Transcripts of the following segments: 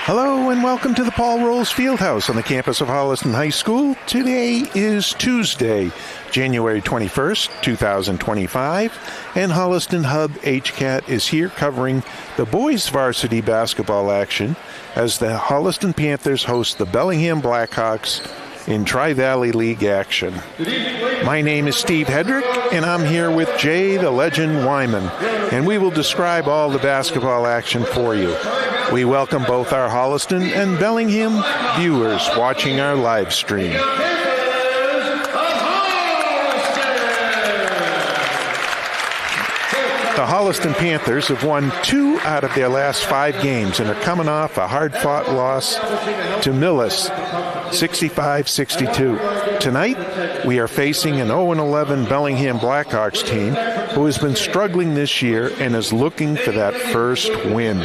Hello and welcome to the Paul Rowles Fieldhouse on the campus of Holliston High School. Today is Tuesday, January 21st, 2025, and Holliston Hub HCAT is here covering the boys' varsity basketball action as the Holliston Panthers host the Bellingham Blackhawks in Tri-Valley League action. My name is Steve Hedrick, and I'm here with Jay the Legend Wyman, and we will describe all the basketball action for you. We welcome both our Holliston and Bellingham viewers watching our live stream. The Holliston Panthers have won 2 out of their last 5 games and are coming off a hard-fought loss to Millis, 65-62. Tonight, we are facing an 0-11 Bellingham Blackhawks team who has been struggling this year and is looking for that first win.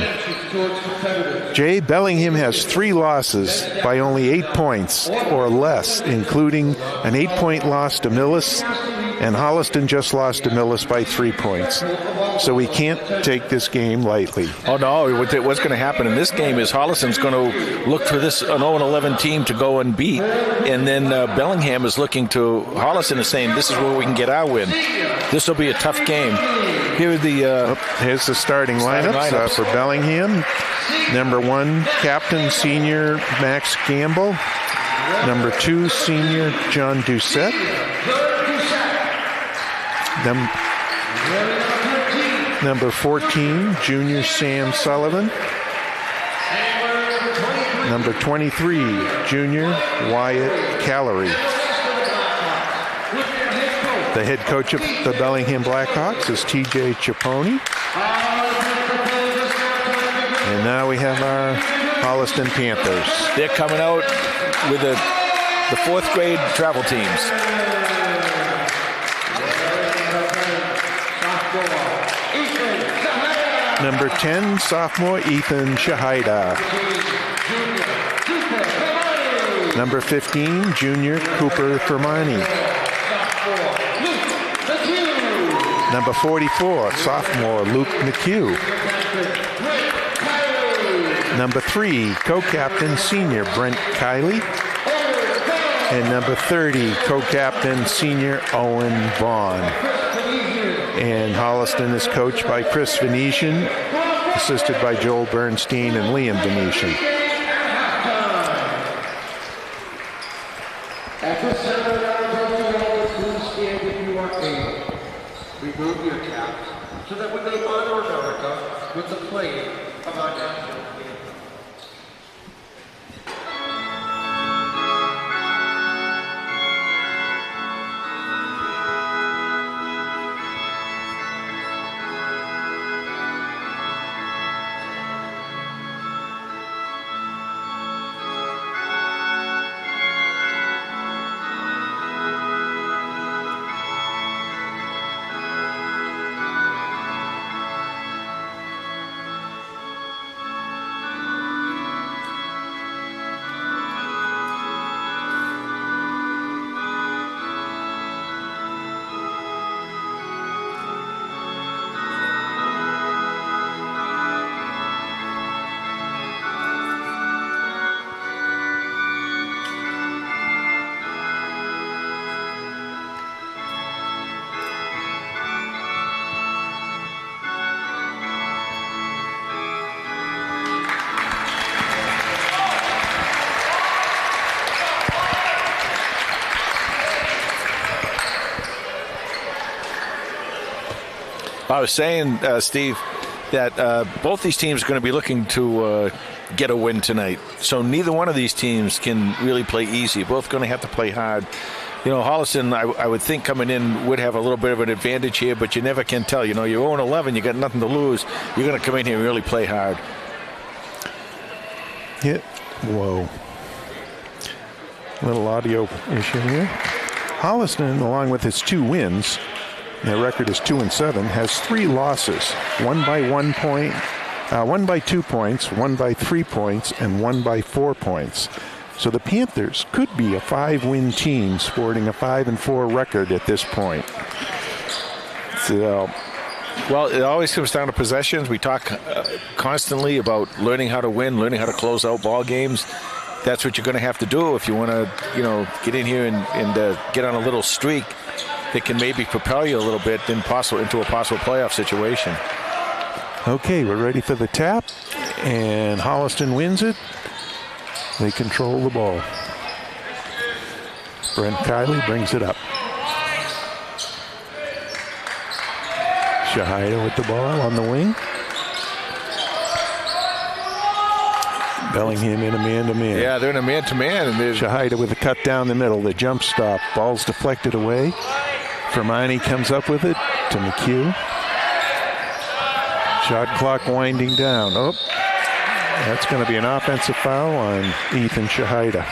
Jay, Bellingham has 3 losses by only 8 points or less, including an 8-point loss to Millis, and Holliston just lost to Millis by 3 points. So we can't take this game lightly. Oh, no. What's going to happen in this game is Holliston's going to look for an 0-11 team to go and beat, and then Bellingham is looking to Holliston and saying, this is where we can get our win. This will be a tough game. Here's the starting lineups for Bellingham. Number 1, captain, senior Max Gamble. Number 2, senior John Doucette. Number 14, junior Sam Sullivan. Number 23, junior Wyatt Callery. The head coach of the Bellingham Blackhawks is TJ Chaponi. And now we have our Holliston Panthers. They're coming out with the 4th grade travel teams. Number 10, sophomore Ethan Shahida. Number 15, junior Cooper Fermani. Number 44, sophomore Luke McHugh. Number 3, co-captain senior Brent Kiley. And number 30, co-captain senior Owen Vaughn. And Holliston is coached by Chris Venetian, assisted by Joel Bernstein and Liam Venetian. At this ceremony, please stand if you are able. Remove your caps so that we may honor America with the playing of our national anthem. I was saying, Steve, that both these teams are going to be looking to get a win tonight. So neither one of these teams can really play easy. Both going to have to play hard. You know, Holliston, I would think coming in would have a little bit of an advantage here, but you never can tell. You know, you're 0-11, you got nothing to lose. You're going to come in here and really play hard. Yeah. Whoa. Little audio issue here. Holliston, along with its 2 wins, their record is 2-7, has 3 losses, one by 1 point, one by 2 points, one by 3 points, and one by 4 points. So the Panthers could be a 5-win team sporting a 5-4 record at this point. So Well, it always comes down to possessions. We talk constantly about learning how to win, learning how to close out ball games. That's what you're going to have to do if you want to, get in here and get on a little streak that can maybe propel you a little bit into a possible playoff situation. Okay, we're ready for the tap, and Holliston wins it. They control the ball. Brent Kiley brings it up. Shahida with the ball on the wing. Bellingham in a man-to-man. Yeah, they're in a man-to-man. And Shahida with a cut down the middle. The jump stop. Ball's deflected away. Fermani comes up with it to McHugh. Shot clock winding down. Oh, that's going to be an offensive foul on Ethan Shahida.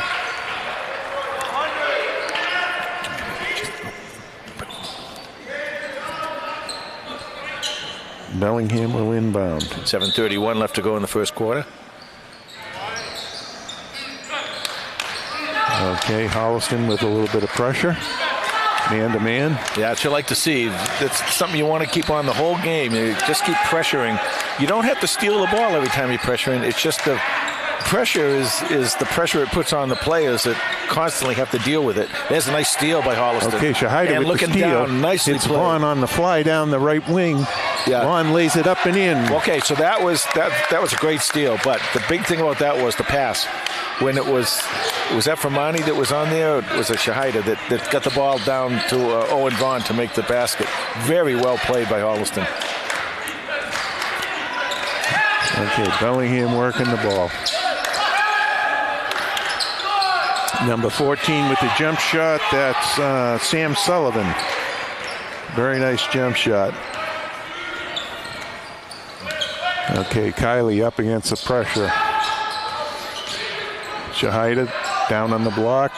Bellingham will inbound. 7:31 left to go in the first quarter. Okay, Holliston with a little bit of pressure. Man-to-man. Yeah, that's what you like to see. That's something you want to keep on the whole game. You just keep pressuring. You don't have to steal the ball every time you're pressuring. It's just the pressure is the pressure it puts on the players that constantly have to deal with it. There's a nice steal by Holliston. Okay, Shahida and with looking the steal. down, nicely it's played. Vaughn on the fly down the right wing. Yeah. Vaughn lays it up and in. Okay, so that was a great steal. But the big thing about that was the pass. When it was that Fermani that was on there? Or was it Shahida that got the ball down to Owen Vaughn to make the basket? Very well played by Holliston. Okay, Bellingham working the ball. Number 14 with the jump shot. That's Sam Sullivan. Very nice jump shot. Okay, Kiley up against the pressure. Shahida down on the block.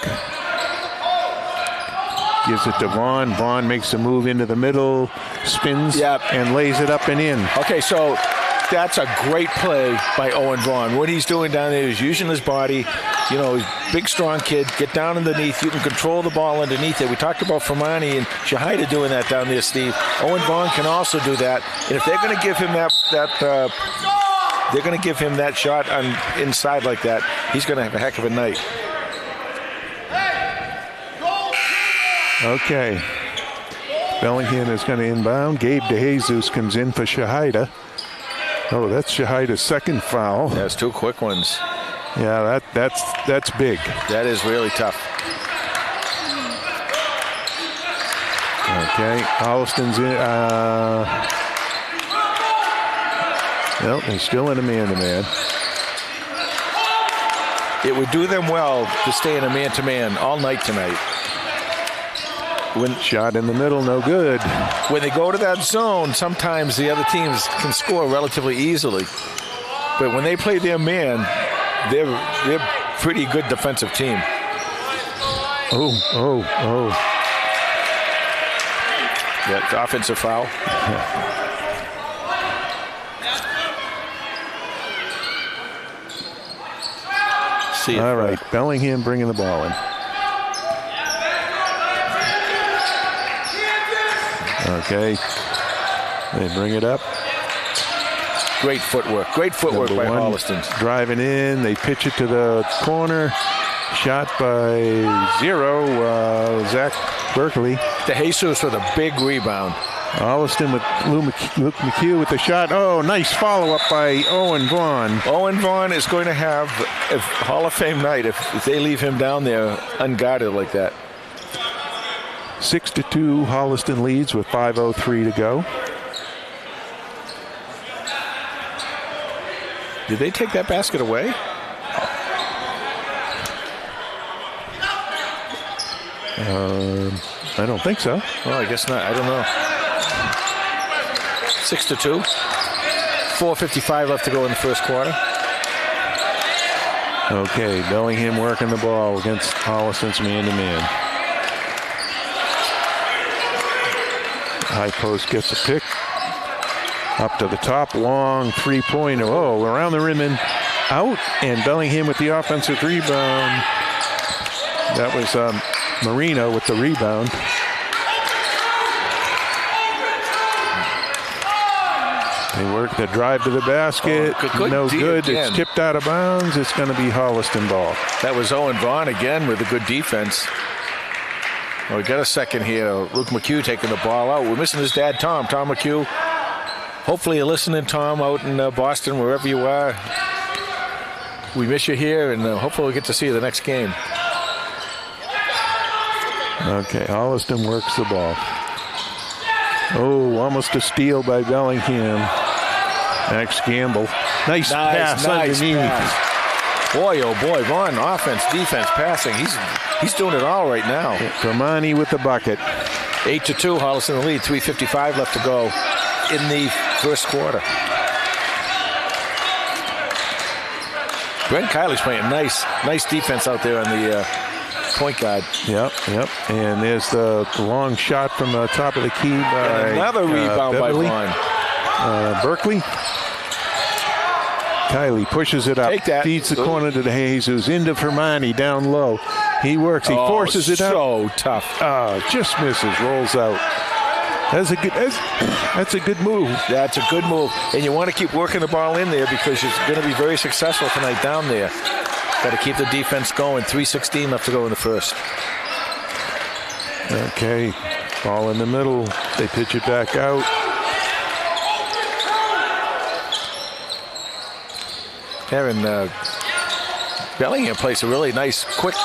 Gives it to Vaughn. Vaughn makes a move into the middle, spins, and lays it up and in. Okay, so that's a great play by Owen Vaughn. What he's doing down there is using his body. He's a big, strong kid. Get down underneath. You can control the ball underneath it. We talked about Fermani and Shahida doing that down there, Steve. Owen Vaughn can also do that. And if they're going to give him they're going to give him that shot on inside like that, he's going to have a heck of a night. Okay. Bellingham is going to inbound. Gabe DeJesus comes in for Shahida. Oh, that's Shahida's second foul. That's two quick ones. Yeah, that's big. That is really tough. Okay, Holliston's in. No, they're still in a man-to-man. It would do them well to stay in a man-to-man all night tonight. Shot in the middle, no good. When they go to that zone, sometimes the other teams can score relatively easily. But when they play their man, they're a pretty good defensive team. Oh. Yeah, the offensive foul. All right, Bellingham bringing the ball in. Okay, they bring it up. Great footwork by Holliston. Driving in, they pitch it to the corner. Shot by Zach Berkeley. DeJesus with a big rebound. Holliston with Luke McHugh with the shot. Oh, nice follow-up by Owen Vaughn. Owen Vaughn is going to have a Hall of Fame night if they leave him down there unguarded like that. 6-2, Holliston leads with 5:03 to go. Did they take that basket away? I don't think so. Well, I guess not. I don't know. 6-2. 4:55 left to go in the first quarter. Okay, Bellingham working the ball against Holliston's man-to-man. High post gets a pick. Up to the top, long three-pointer. Oh, around the rim and out. And Bellingham with the offensive rebound. That was Marino with the rebound. They work the drive to the basket. No good. Again. It's tipped out of bounds. It's going to be Holliston ball. That was Owen Vaughn again with a good defense. Well, we got a second here. Luke McHugh taking the ball out. We're missing his dad, Tom McHugh. Hopefully you're listening, Tom, out in Boston, wherever you are. We miss you here, and hopefully we'll get to see you the next game. Okay, Holliston works the ball. Oh, almost a steal by Bellingham. Max Gamble. Nice pass underneath. Pass. Boy, oh boy, Vaughn, offense, defense, passing. He's doing it all right now. Romani with the bucket. 8-2, Holliston in the lead. 3:55 left to go in the first quarter. Brent Kiley's playing nice defense out there on the point guard. Yep. And there's the long shot from the top of the key by another rebound Beverly. by Vaughn. Berkeley. Kiley pushes it up. Feeds the corner to the Jesus. Into Fermani down low. He works. He forces it up. So tough. Just misses. Rolls out. That's a good move. That's a good move. And you want to keep working the ball in there because you're going to be very successful tonight down there. Got to keep the defense going. 3:16 left to go in the first. Okay. Ball in the middle. They pitch it back out. Aaron Bellingham plays a really nice, quick,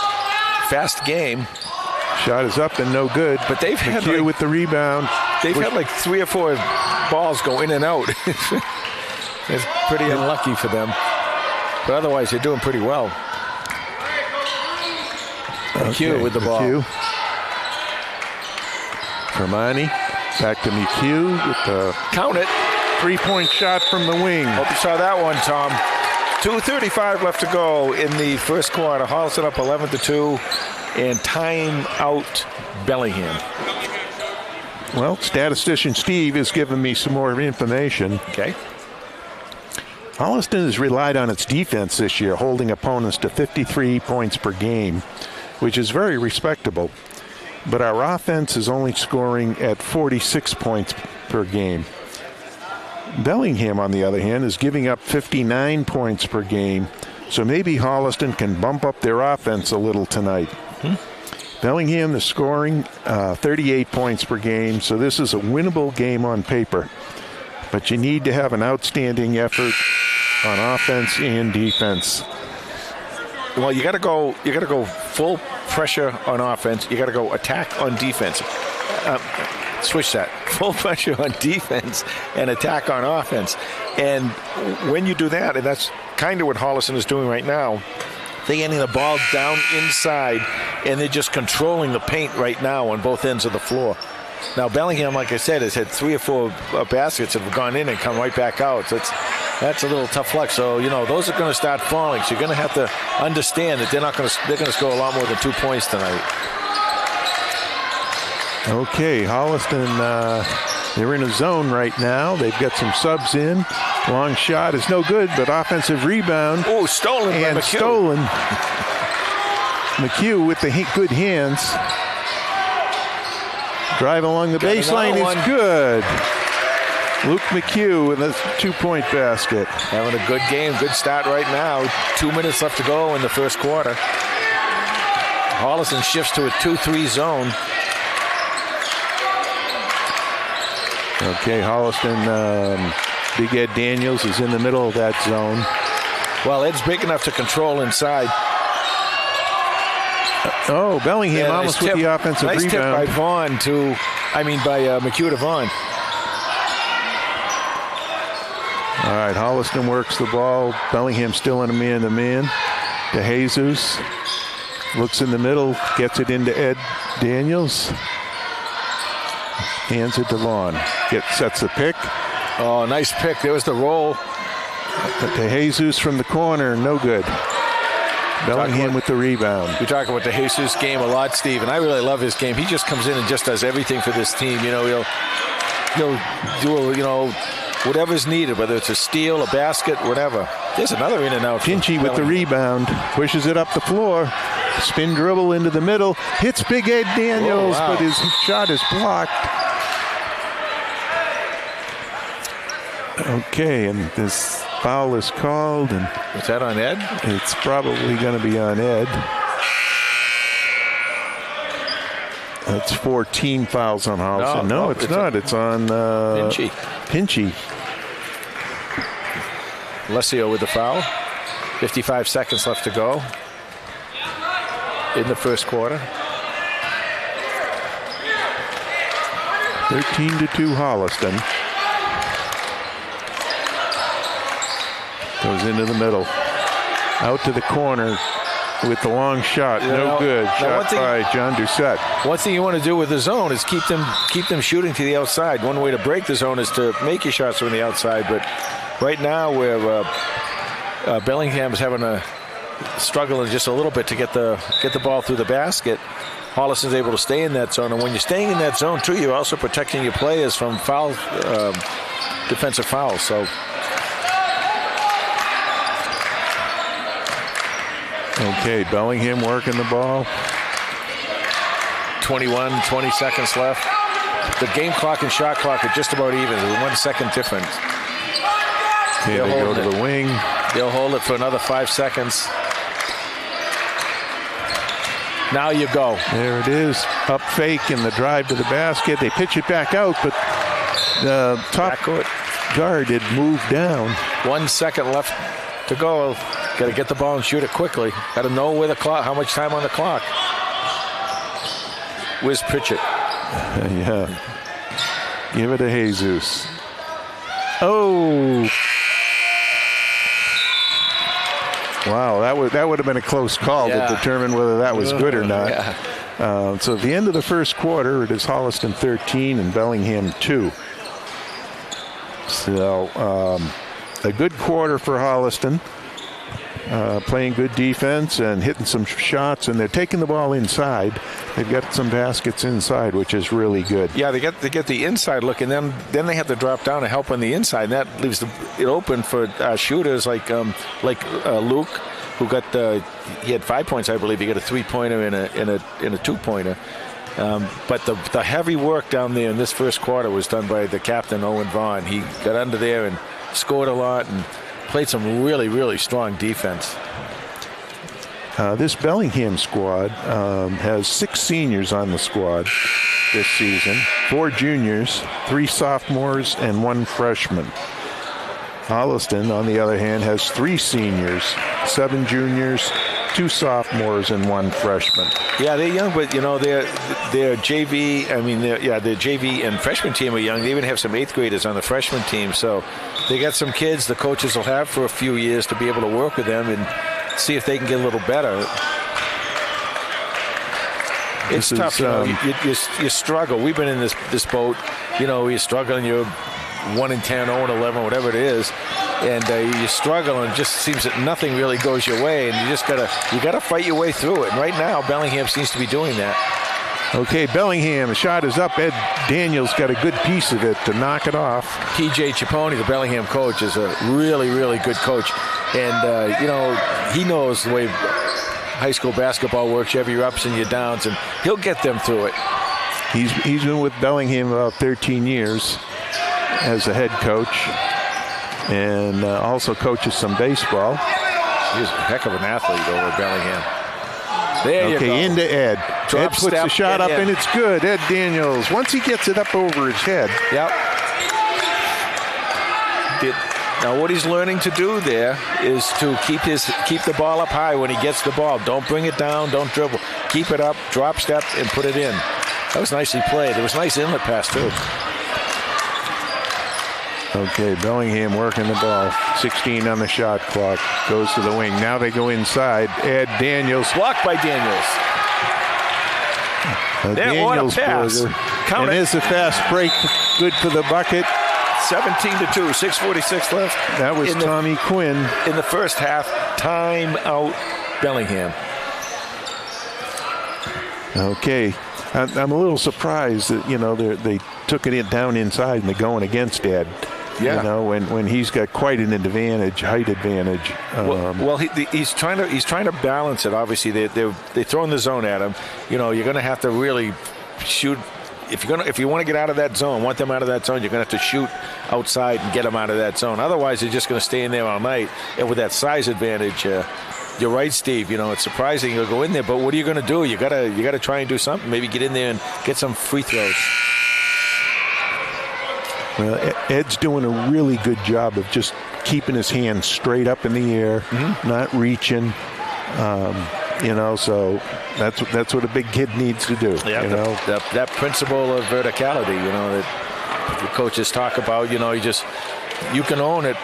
fast game. Shot is up and no good. But they've had McHugh with the rebound. They've had like 3 or 4 balls go in and out. It's pretty unlucky for them. But otherwise, they're doing pretty well. McHugh with the ball. McHugh. Fermani. Back to McHugh with the count it. 3-point shot from the wing. Hope you saw that one, Tom. 2:35 left to go in the first quarter. Holliston up 11-2, and time out Bellingham. Well, statistician Steve has given me some more information. Okay. Holliston has relied on its defense this year, holding opponents to 53 points per game, which is very respectable. But our offense is only scoring at 46 points per game. Bellingham, on the other hand, is giving up 59 points per game, so maybe Holliston can bump up their offense a little tonight. Bellingham is scoring 38 points per game, so this is a winnable game on paper. But you need to have an outstanding effort on offense and defense. Well, you got to go full pressure on offense. You got to go attack on defense. Switch that. Full pressure on defense and attack on offense. And when you do that, and that's kind of what Holliston is doing right now, they're getting the ball down inside, and they're just controlling the paint right now on both ends of the floor. Now, Bellingham, like I said, has had 3 or 4 baskets that have gone in and come right back out. So that's a little tough luck. So, those are going to start falling. So you're going to have to understand that they're going to score a lot more than 2 points tonight. Okay, Holliston, they're in a zone right now. They've got some subs in. Long shot is no good, but offensive rebound. Oh, stolen by McHugh. Stolen. McHugh with the good hands. Drive along the baseline is good. Luke McHugh with a 2-point basket. Having a good game, good start right now. 2 minutes left to go in the first quarter. Holliston shifts to a 2-3 zone. Okay, Holliston, Big Ed Daniels is in the middle of that zone. Well, Ed's big enough to control inside. Bellingham almost with the offensive rebound. Nice tip by McHugh to Vaughn. All right, Holliston works the ball. Bellingham still in a man-to-man. To Jesus. Looks in the middle, gets it into Ed Daniels. Hands it to Vaughn. Sets the pick. Oh, nice pick. There was the roll. To Jesus from the corner, no good. Bellingham with the rebound. We talk about the Jesus game a lot, Steve, and I really love his game. He just comes in and just does everything for this team. He'll do whatever's needed, whether it's a steal, a basket, whatever. There's another in and out. Pinchy with the rebound, pushes it up the floor. Spin dribble into the middle, hits Big Ed Daniels, but his shot is blocked. Okay, and this foul is called, and is that on Ed? it's probably going to be on Ed. That's 14 fouls on Holliston. No, it's not. It's on Pinchy. Alessio with the foul. 55 seconds left to go in the first quarter. 13-2 Holliston. Goes into the middle. Out to the corner with the long shot. No good. Shot by John Doucette. One thing you want to do with the zone is keep them shooting to the outside. One way to break the zone is to make your shots from the outside. But right now, where Bellingham is having a struggling just a little bit to get the ball through the basket, Holliston's able to stay in that zone. And when you're staying in that zone too, you're also protecting your players from defensive fouls. So. Okay, Bellingham working the ball. 20 seconds left. The game clock and shot clock are just about even. There's 1 second difference. Okay, they go to the wing. They'll hold it for another 5 seconds. Now you go. There it is. Up fake in the drive to the basket. They pitch it back out, but the top guard had moved down. 1 second left to go. Got to get the ball and shoot it quickly. Got to know where the clock, how much time on the clock. Where's Pritchett? Yeah. Give it to Jesus. Oh. Wow, that would have been a close call to determine whether that was good or not. Yeah. So at the end of the first quarter, it is Holliston 13 and Bellingham 2. So a good quarter for Holliston. Playing good defense and hitting some shots, and they're taking the ball inside. They've got some baskets inside, which is really good. Yeah, they get the inside look, and then they have to drop down and help on the inside. And that leaves it open for shooters like Luke, who got he had 5 points, I believe. He got a 3-pointer and a 2-pointer. But the heavy work down there in this first quarter was done by the captain, Owen Vaughn. He got under there and scored a lot and played some really, really strong defense. This Bellingham squad has 6 seniors on the squad this season, 4 juniors, 3 sophomores, and 1 freshman. Holliston, on the other hand, has 3 seniors, 7 juniors, 2 sophomores, and 1 freshman. Yeah, they're young, but their JV. Their JV and freshman team are young. They even have some 8th graders on the freshman team. So they got some kids the coaches will have for a few years to be able to work with them and see if they can get a little better. It's tough. You struggle. We've been in this boat. You're struggling. You're 1-10, 0-11, whatever it is, and you struggle, and it just seems that nothing really goes your way, and you gotta fight your way through it. And right now, Bellingham seems to be doing that. Okay, Bellingham, the shot is up. Ed Daniels got a good piece of it to knock it off. P.J. Cipollone, the Bellingham coach, is a really, really good coach, and he knows the way high school basketball works. You have your ups and your downs, and he'll get them through it. He's been with Bellingham about 13 years. As a head coach, and also coaches some baseball. He's a heck of an athlete over Bellingham. There you go. Okay, into Ed. Ed puts the shot up, and it's good. Ed Daniels, once he gets it up over his head. Yep. Now what he's learning to do there is to keep the ball up high when he gets the ball. Don't bring it down. Don't dribble. Keep it up, drop step, and put it in. That was nicely played. There was a nice inlet pass, too. Okay, Bellingham working the ball. 16 on the shot clock. Goes to the wing. Now they go inside. Ed Daniels. Blocked by Daniels. Daniels what a pass. And there's a fast break. Good for the bucket. 17-2. 6:46 left. That was Tommy Quinn. In the first half. Time out Bellingham. Okay. I'm a little surprised that, they took it down inside and they're going against Ed. Yeah. When he's got quite an advantage, height advantage. He's trying to balance it. Obviously, they're throwing the zone at him. You're going to have to really shoot if you want to get out of that zone, want them out of that zone, you're going to have to shoot outside and get them out of that zone. Otherwise, they're just going to stay in there all night. And with that size advantage, you're right, Steve. It's surprising you'll go in there, but what are you going to do? You got to try and do something. Maybe get in there and get some free throws. Well, Ed's doing a really good job of just keeping his hands straight up in the air, not reaching. So that's what a big kid needs to do. Yeah, that principle of verticality, that the coaches talk about. You can own it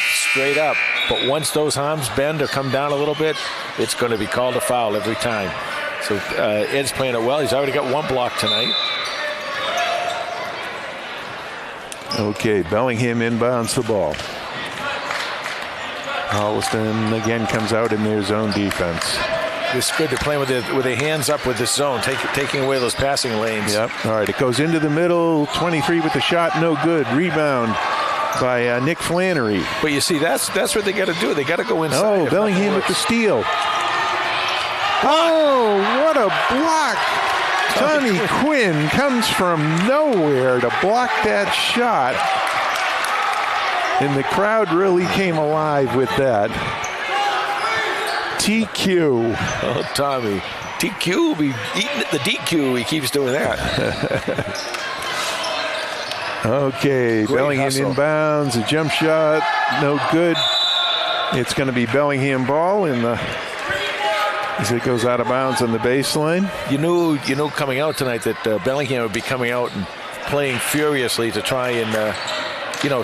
straight up, but once those arms bend or come down a little bit, it's going to be called a foul every time. So Ed's playing it well. He's already got one block tonight. Okay, Bellingham inbounds the ball. Holliston again comes out in their zone defense. It's good to play with their hands up with this zone, taking away those passing lanes. Yep. All right, it goes into the middle. 23 with the shot, no good. Rebound by Nick Flannery. But you see, that's what they got to do. They got to go inside. Oh, Bellingham with the steal. Oh, what a block. Tommy Quinn comes from nowhere to block that shot. And the crowd really came alive with that. TQ. Oh, Tommy. TQ will be eating the DQ. He keeps doing that. Okay, Great Bellingham hustle. inbounds. A jump shot, no good. It's going to be Bellingham ball as it goes out of bounds on the baseline. You knew coming out tonight that Bellingham would be coming out and playing furiously to try and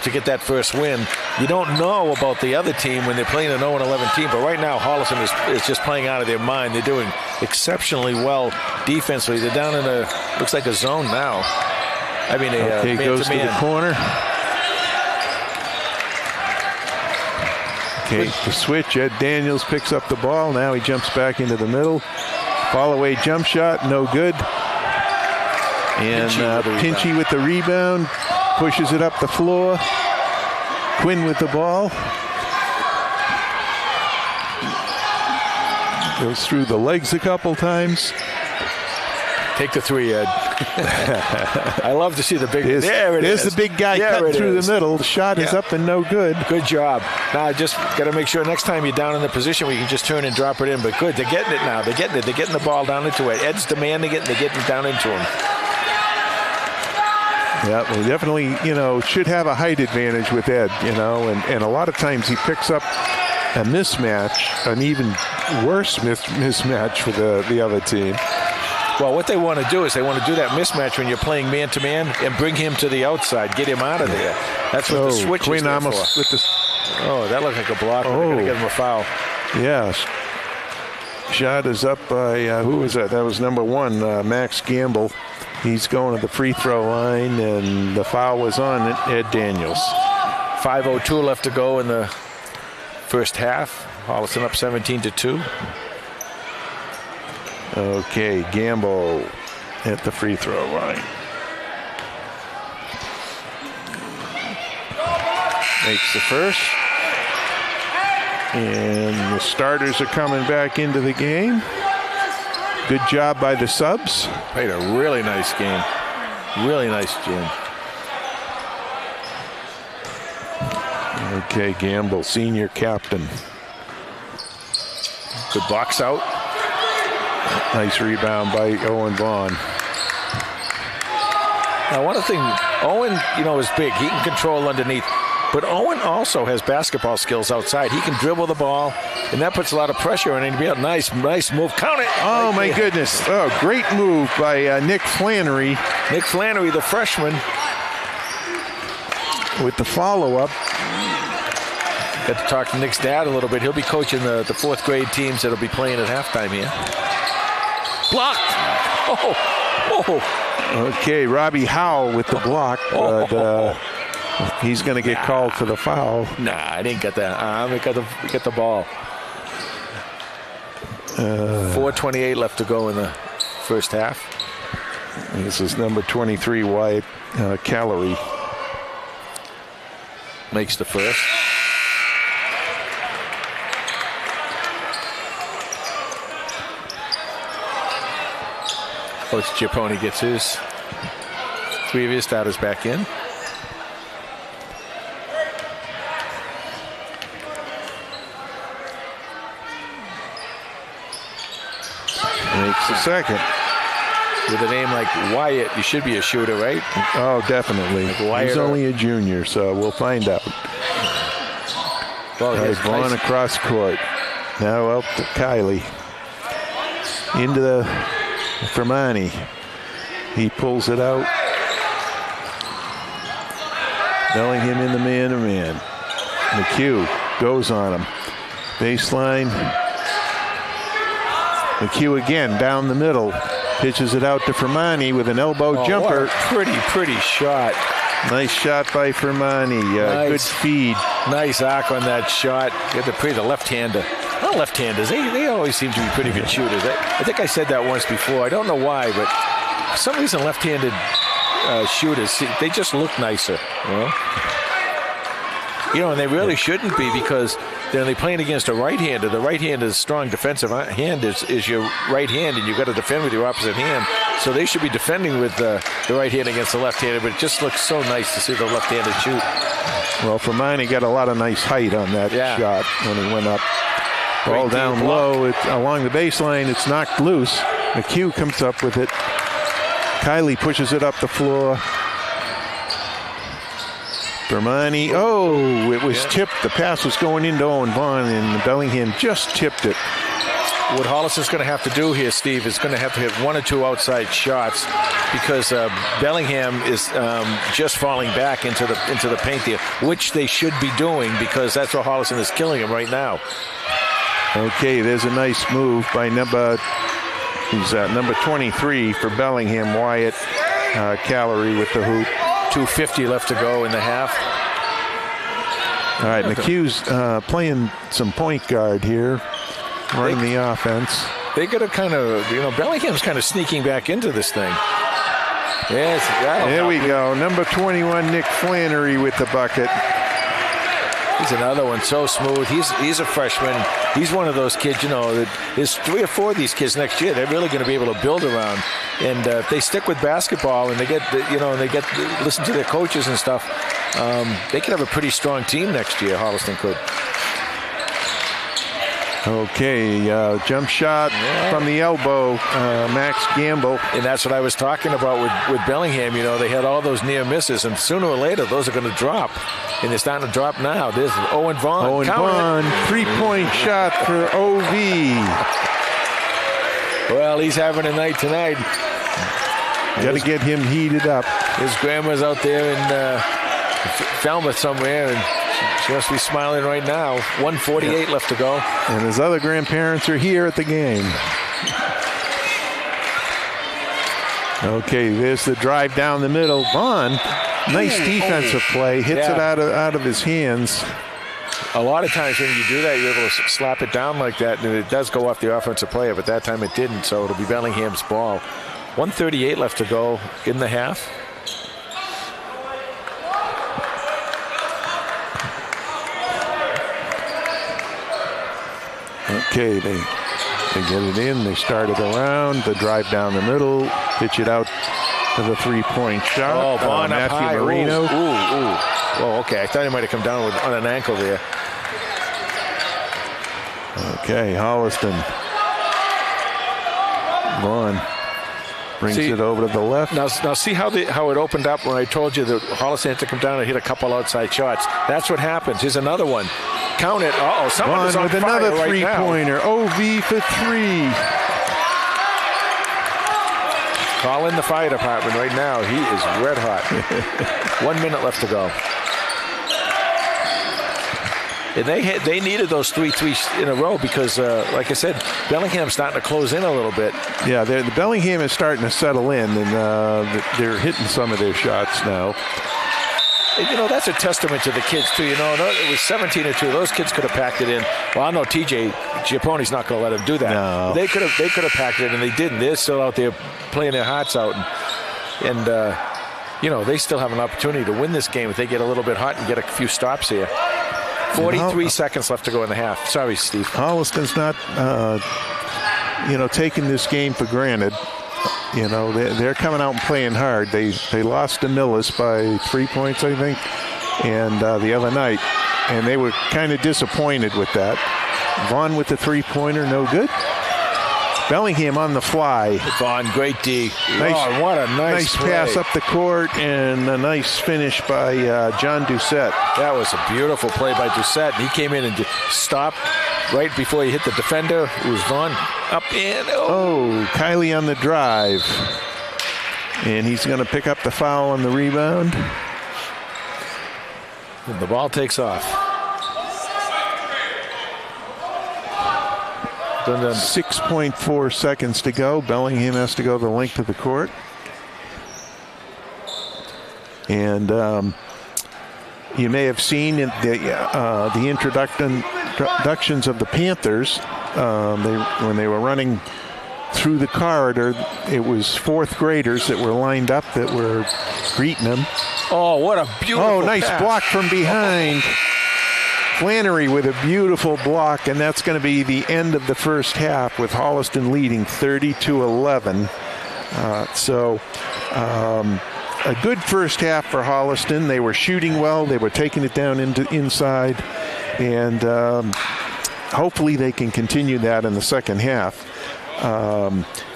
to get that first win. You don't know about the other team when they're playing an 0-11 team, but right now Holliston is just playing out of their mind. They're doing exceptionally well defensively. They're down in looks like a zone now. I mean, okay, goes to the corner. Okay, the switch. Ed Daniels picks up the ball. Now he jumps back into the middle. Fall away jump shot, no good. And Pinchy with the rebound. Pushes it up the floor. Quinn with the ball. Goes through the legs a couple times. Take the three, Ed. I love to see the big. There it is. There's the big guy cutting through the middle. The shot is up and no good. Good job. Now just got to make sure next time you're down in the position where you can just turn and drop it in. But good, they're getting it now. They're getting it. They're getting the ball down into it. Ed's demanding it, and they're getting it down into him. Yeah, well, definitely, should have a height advantage with Ed, and a lot of times he picks up a mismatch, an even worse mismatch for the other team. Well, what they want to do is they want to do that mismatch when you're playing man-to-man and bring him to the outside, get him out of there. That's what the switch Quinn is there almost for. With the, that looked like a block. They're going to give him a foul. Yeah. Shot is up by, who was that? That was number 1, Max Gamble. He's going to the free throw line, and the foul was on Ed Daniels. 5:02 left to go in the first half. Holliston up 17-2. Okay, Gamble at the free throw line. Makes the first. And the starters are coming back into the game. Good job by the subs. Played a really nice game. Really nice game. Okay, Gamble, senior captain. Good box out. Nice rebound by Owen Vaughn. Now, one thing, Owen, is big. He can control underneath. But Owen also has basketball skills outside. He can dribble the ball, and that puts a lot of pressure on him. Nice move. Count it. Oh, my goodness. Oh, great move by Nick Flannery. Nick Flannery, the freshman. With the follow-up. Got to talk to Nick's dad a little bit. He'll be coaching the fourth grade teams that'll be playing at halftime here. Blocked. Oh. Okay, Robbie Howe with the block, but he's going to get called for the foul. Nah, I didn't get that. We got the ball. 4:28 left to go in the first half. This is number 23, Wyatt Calorie. Makes the first. Coach Giappone gets his. 3 of your starters back in. Makes the second. With a name like Wyatt, you should be a shooter, right? Oh, definitely. Wyatt He's only a junior, so we'll find out. Well, Vaughn across court. Now up to Kylie. Into the Fermani. He pulls it out. Bellingham in the man-to-man. McHugh goes on him. Baseline. McHugh again down the middle. Pitches it out to Fermani with an elbow jumper. What a pretty shot. Nice shot by Fermani. Nice. Good feed. Nice arc on that shot. Get the left-hander. Not left-handers. They always seem to be pretty good shooters. I think I said that once before. I don't know why, but for some reason left-handed shooters, they just look nicer. And they really shouldn't be, because they're playing against a right-hander. The right-hander's strong defensive hand is your right hand, and you've got to defend with your opposite hand. So they should be defending with the right hand against the left-hander, but it just looks so nice to see the left-handed shoot. Well, Fermani got a lot of nice height on that shot when he went up. Ball down low along the baseline. It's knocked loose. McHugh comes up with it. Kylie pushes it up the floor. Fermani, it was tipped. The pass was going into Owen Vaughn, and Bellingham just tipped it. What Holliston's going to have to do here, Steve, is going to have to hit 1 or 2 outside shots, because Bellingham is just falling back into the paint there, which they should be doing, because that's what Holliston is killing him right now. Okay, there's a nice move by number 23 for Bellingham, Wyatt Callery with the hoop. 2:50 left to go in the half. All right, McHugh's playing some point guard here, running the offense. They got to kind of, Bellingham's kind of sneaking back into this thing. Yes, there we go. Number 21, Nick Flannery with the bucket. He's another one, so smooth. He's a freshman. He's one of those kids, that there's 3 or 4 of these kids next year they're really going to be able to build around. And if they stick with basketball and they get listen to their coaches and stuff, they could have a pretty strong team next year, Holliston could. Okay, jump shot from the elbow, Max Gamble. And that's what I was talking about with Bellingham. They had all those near misses, and sooner or later those are going to drop. And they're starting to drop now. There's Owen Vaughn. Owen Vaughn, 3-point shot for OV. Well, he's having a night tonight. Got to get him heated up. His grandma's out there in Falmouth somewhere, and she must be smiling right now. 1:48 left to go. And his other grandparents are here at the game. Okay, there's the drive down the middle. Vaughn, nice defensive play. Hits it out of his hands. A lot of times when you do that, you're able to slap it down like that, and it does go off the offensive player, but that time it didn't, so it'll be Bellingham's ball. 1:38 left to go in the half. Okay, they get it in. They start it around. The drive down the middle. Pitch it out to the 3-point shot. Oh, Vaughn up high. Matthew Marino. Ooh. Oh, okay. I thought he might have come down on an ankle there. Okay, Holliston. Vaughn brings it over to the left. Now see how it opened up when I told you that Holliston had to come down and hit a couple outside shots. That's what happens. Here's another one. Count it. Someone Vaughn is on with fire another right three-pointer. now. OV for 3. Call in the fire department right now. He is red hot. 1 minute left to go. And they needed those 3 threes in a row because, like I said, Bellingham's starting to close in a little bit. Yeah, the Bellingham is starting to settle in, and they're hitting some of their shots now. And, that's a testament to the kids, too. It was 17 or 2. Those kids could have packed it in. Well, I know TJ Giappone's not going to let them do that. No. They could have packed it, and they didn't. They're still out there playing their hearts out. And they still have an opportunity to win this game if they get a little bit hot and get a few stops here. 43 seconds left to go in the half. Sorry, Steve. Holliston's not, taking this game for granted. You know, they're coming out and playing hard. They lost to Millis by 3 points, I think, and the other night, and they were kind of disappointed with that. Vaughn with the three-pointer, no good. Bellingham on the fly. Vaughn, great D. Nice, oh, what a nice pass up the court and a nice finish by John Doucette. That was a beautiful play by Doucette. He came in and just stopped right before he hit the defender. It was Vaughn up in. Oh, Kylie on the drive. And he's going to pick up the foul on the rebound. And the ball takes off. 6.4 seconds to go. Bellingham has to go the length of the court. And you may have seen the introductions of the Panthers. When they were running through the corridor, it was fourth graders that were lined up that were greeting them. Oh, what a beautiful nice pass. block from behind. Flannery with a beautiful block, and that's going to be the end of the first half with Holliston leading 30-11. A good first half for Holliston. They were shooting well. They were taking it down into inside, and hopefully they can continue that in the second half.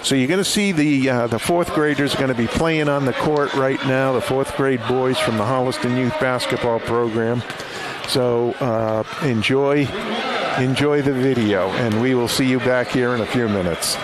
So you're going to see the fourth graders going to be playing on the court right now, the fourth grade boys from the Holliston Youth Basketball Program. So enjoy the video, and we will see you back here in a few minutes.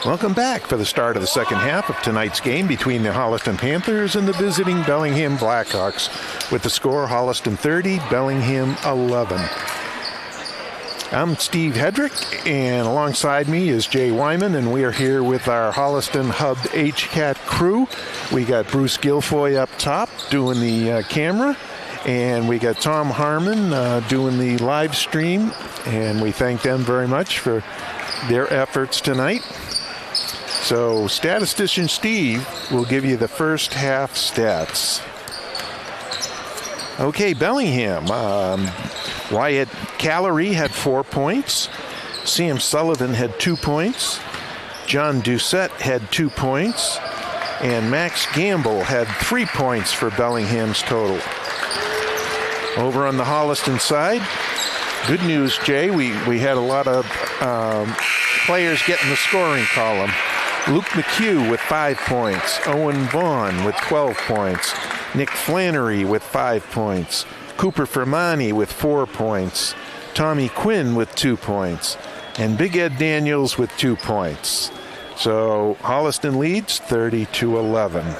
Welcome back for the start of the second half of tonight's game between the Holliston Panthers and the visiting Bellingham Blackhawks. With the score, Holliston 30, Bellingham 11. I'm Steve Hedrick, and alongside me is Jay Wyman, and we are here with our Holliston Hub HCAT crew. We got Bruce Guilfoy up top doing the camera, and we got Tom Harmon doing the live stream, and we thank them very much for their efforts tonight. So statistician Steve will give you the first half stats. Okay, Bellingham. Wyatt Callery had 4 points. Sam Sullivan had 2 points. John Doucette had 2 points. And Max Gamble had 3 points for Bellingham's total. Over on the Holliston side, good news, Jay. We had a lot of players get in the scoring column. Luke McHugh with 5 points. Owen Vaughn with 12 points. Nick Flannery with 5 points. Cooper Fermani with 4 points. Tommy Quinn with 2 points. And Big Ed Daniels with 2 points. So Holliston leads 30-11.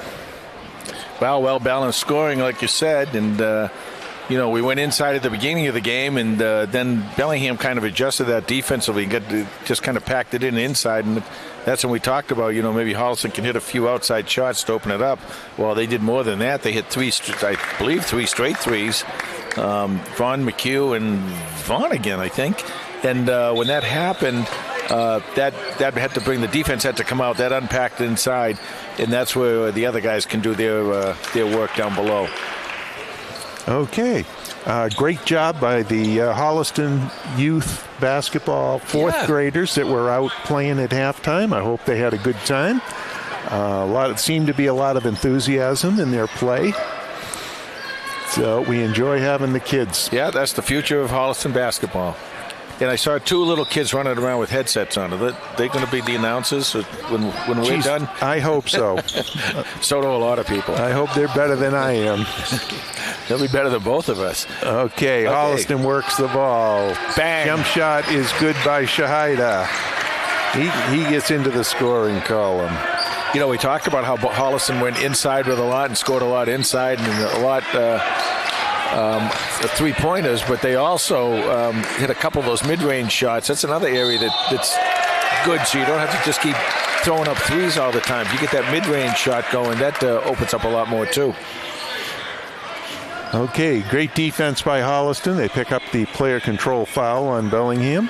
Well balanced scoring, like you said, and we went inside at the beginning of the game, and then Bellingham kind of adjusted that defensively, just kind of packed it in inside, and that's when we talked about, maybe Holliston can hit a few outside shots to open it up. Well, they did more than that. They hit three straight threes. Vaughn, McHugh, and Vaughn again, I think. And when that happened, that had to bring the defense had to come out. That unpacked inside, and that's where the other guys can do their work down below. Okay. Great job by the Holliston youth basketball fourth graders that were out playing at halftime. I hope they had a good time. It seemed to be a lot of enthusiasm in their play. So we enjoy having the kids. Yeah, that's the future of Holliston basketball. And I saw 2 little kids running around with headsets on. Are they going to be the announcers when we're done? I hope so. So do a lot of people. I hope they're better than I am. They'll be better than both of us. Okay, Holliston works the ball. Bang. Jump shot is good by Shahida. He gets into the scoring column. We talked about how Holliston went inside with a lot and scored a lot inside and a lot three-pointers, but they also hit a couple of those mid-range shots. That's another area that's good, so you don't have to just keep throwing up threes all the time. If you get that mid-range shot going, that opens up a lot more too. Okay, great defense by Holliston. They pick up the player control foul on Bellingham.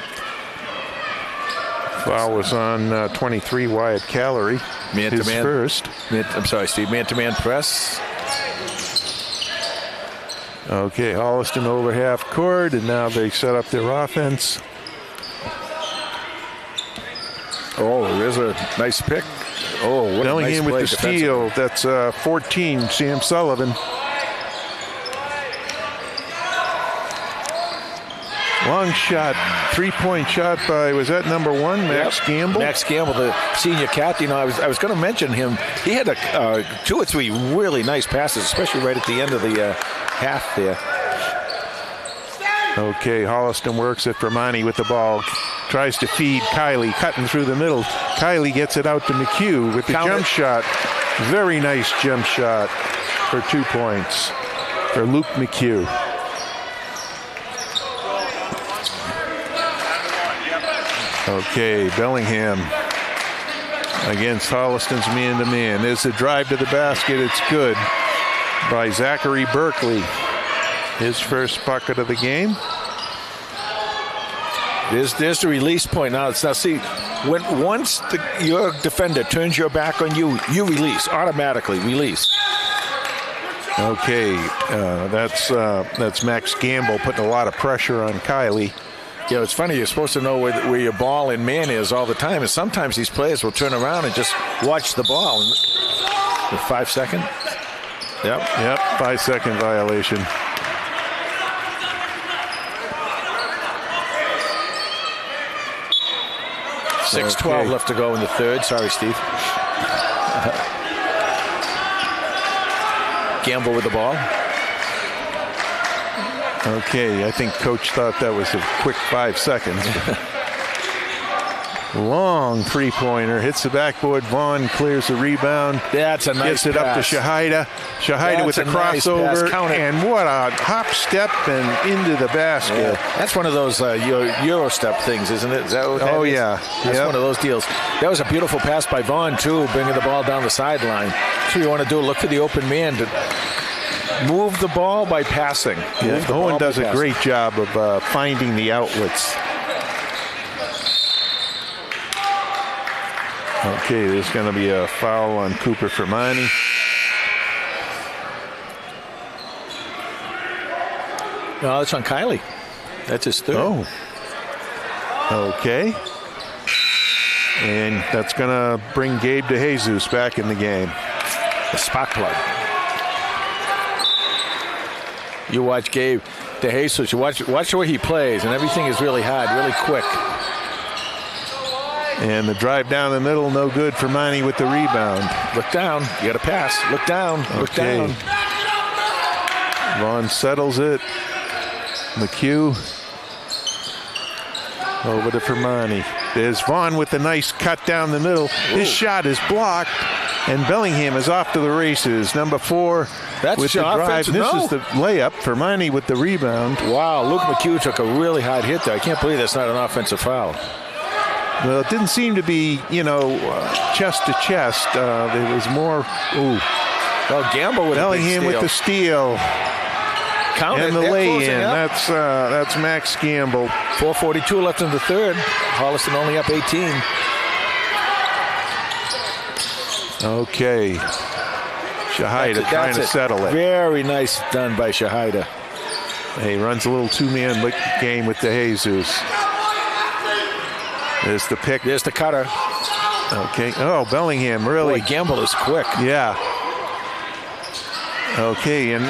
Foul was on 23, Wyatt Callery. Man-to-man. First. I'm sorry, Steve. Man-to-man press. Okay, Holliston over half court, and now they set up their offense. Oh, there's a nice pick. Oh, what Bellingham a nice play with the steal. That's 14, Sam Sullivan. Long shot, 3-point shot by, was that number 1, Max Gamble? Max Gamble, the senior captain. I was going to mention him. He had 2 or 3 really nice passes, especially right at the end of the half there. Okay, Holliston works it. Fermani with the ball. Tries to feed Kiley, cutting through the middle. Kiley gets it out to McHugh with the jump shot. Very nice jump shot for 2 points for Luke McHugh. Okay, Bellingham against Holliston's man-to-man. There's a drive to the basket. It's good by Zachary Berkeley. His first bucket of the game. There's the release point. Now see, once your defender turns your back on you, you release, automatically release. Okay, that's Max Gamble putting a lot of pressure on Kiley. It's funny. You're supposed to know where your ball and man is all the time, and sometimes these players will turn around and just watch the ball. With 5 seconds. Yep, 5-second violation. Okay. 6:12 left to go in the third. Sorry, Steve. Gamble with the ball. Okay, I think Coach thought that was a quick 5 seconds. Long three-pointer. Hits the backboard. Vaughn clears the rebound. That's a nice Gets it up to pass. Shahida. Shahida with the Nice crossover. pass. Count it. And what a hop step and into the basket. Yeah. That's one of those Euro step things, isn't it? Is that what that is? Yeah. That's Yep. one of those deals. That was a beautiful pass by Vaughn, too, bringing the ball down the sideline. That's what you want to do. Look for the open man to move the ball by passing. Yeah, Owen does a great job of finding the outlets. Okay, there's going to be a foul on Cooper Fermani. No, it's on Kylie. That's his third. Oh. Okay. And that's going to bring Gabe DeJesus back in the game. The spark plug. You watch Gabe DeJesus. You watch the way he plays, and everything is really hard, really quick. And the drive down the middle, no good for Miney with the rebound. Look down. You got to pass. Look down. Look Okay. down. Vaughn settles it. McHugh over to Fermani. There's Vaughn with the nice cut down the middle. His shot is blocked, and Bellingham is off to the races. Number 4 That's with the your drive. offensive- This no. is the layup. Fermani with the rebound. Wow, Luke McHugh took a really hard hit there. I can't believe that's not an offensive foul. Well, it didn't seem to be, chest to chest. There was more. Ooh, Well, Gamble with Bellingham a big with the steal count and it. the They're closing lay-in. up. That's Max Gamble. 4:42 left in the third. Holliston only up 18. Okay. Shahida trying to settle it. Very nice done by Shahida. He runs a little two-man game with DeJesus. There's the pick. There's the cutter. Okay. Oh, Bellingham really. Boy, Gamble is quick. Yeah. Okay, and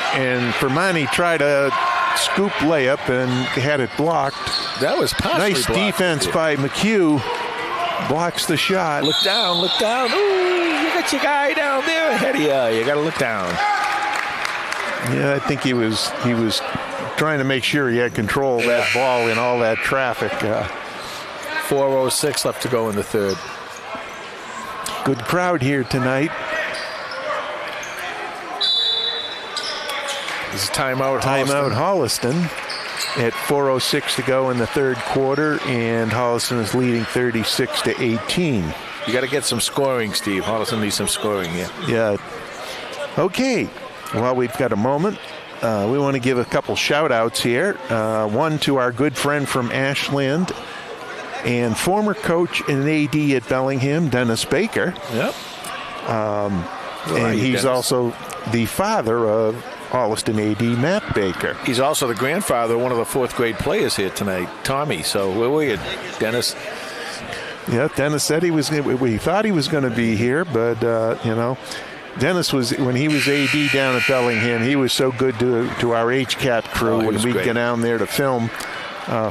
Fermani tried a scoop layup and had it blocked. That was partially Nice blocked. defense by McHugh. Blocks the shot. Look down, look down. Ooh, you got your guy down there ahead of you. You got to look down. Yeah, I think he was trying to make sure he had control of that ball in all that traffic. 4:06 left to go in the third. Good crowd here tonight. This is timeout. Timeout Holliston. Holliston at 4:06 to go in the third quarter, and Holliston is leading 36-18. You got to get some scoring, Steve. Holliston needs some scoring here. Yeah. Okay. Well, we've got a moment. We want to give a couple shout-outs here. One to our good friend from Ashland and former coach and AD at Bellingham, Dennis Baker. Yep. And he's Dennis? also the father of Holliston AD, Matt Baker. He's also the grandfather of one of the fourth grade players here tonight, Tommy. So where were you, Dennis? Yeah, Dennis said we thought he was going to be here, but, Dennis when he was AD down at Bellingham, he was so good to our HCAT crew he when was we'd great. get down there to film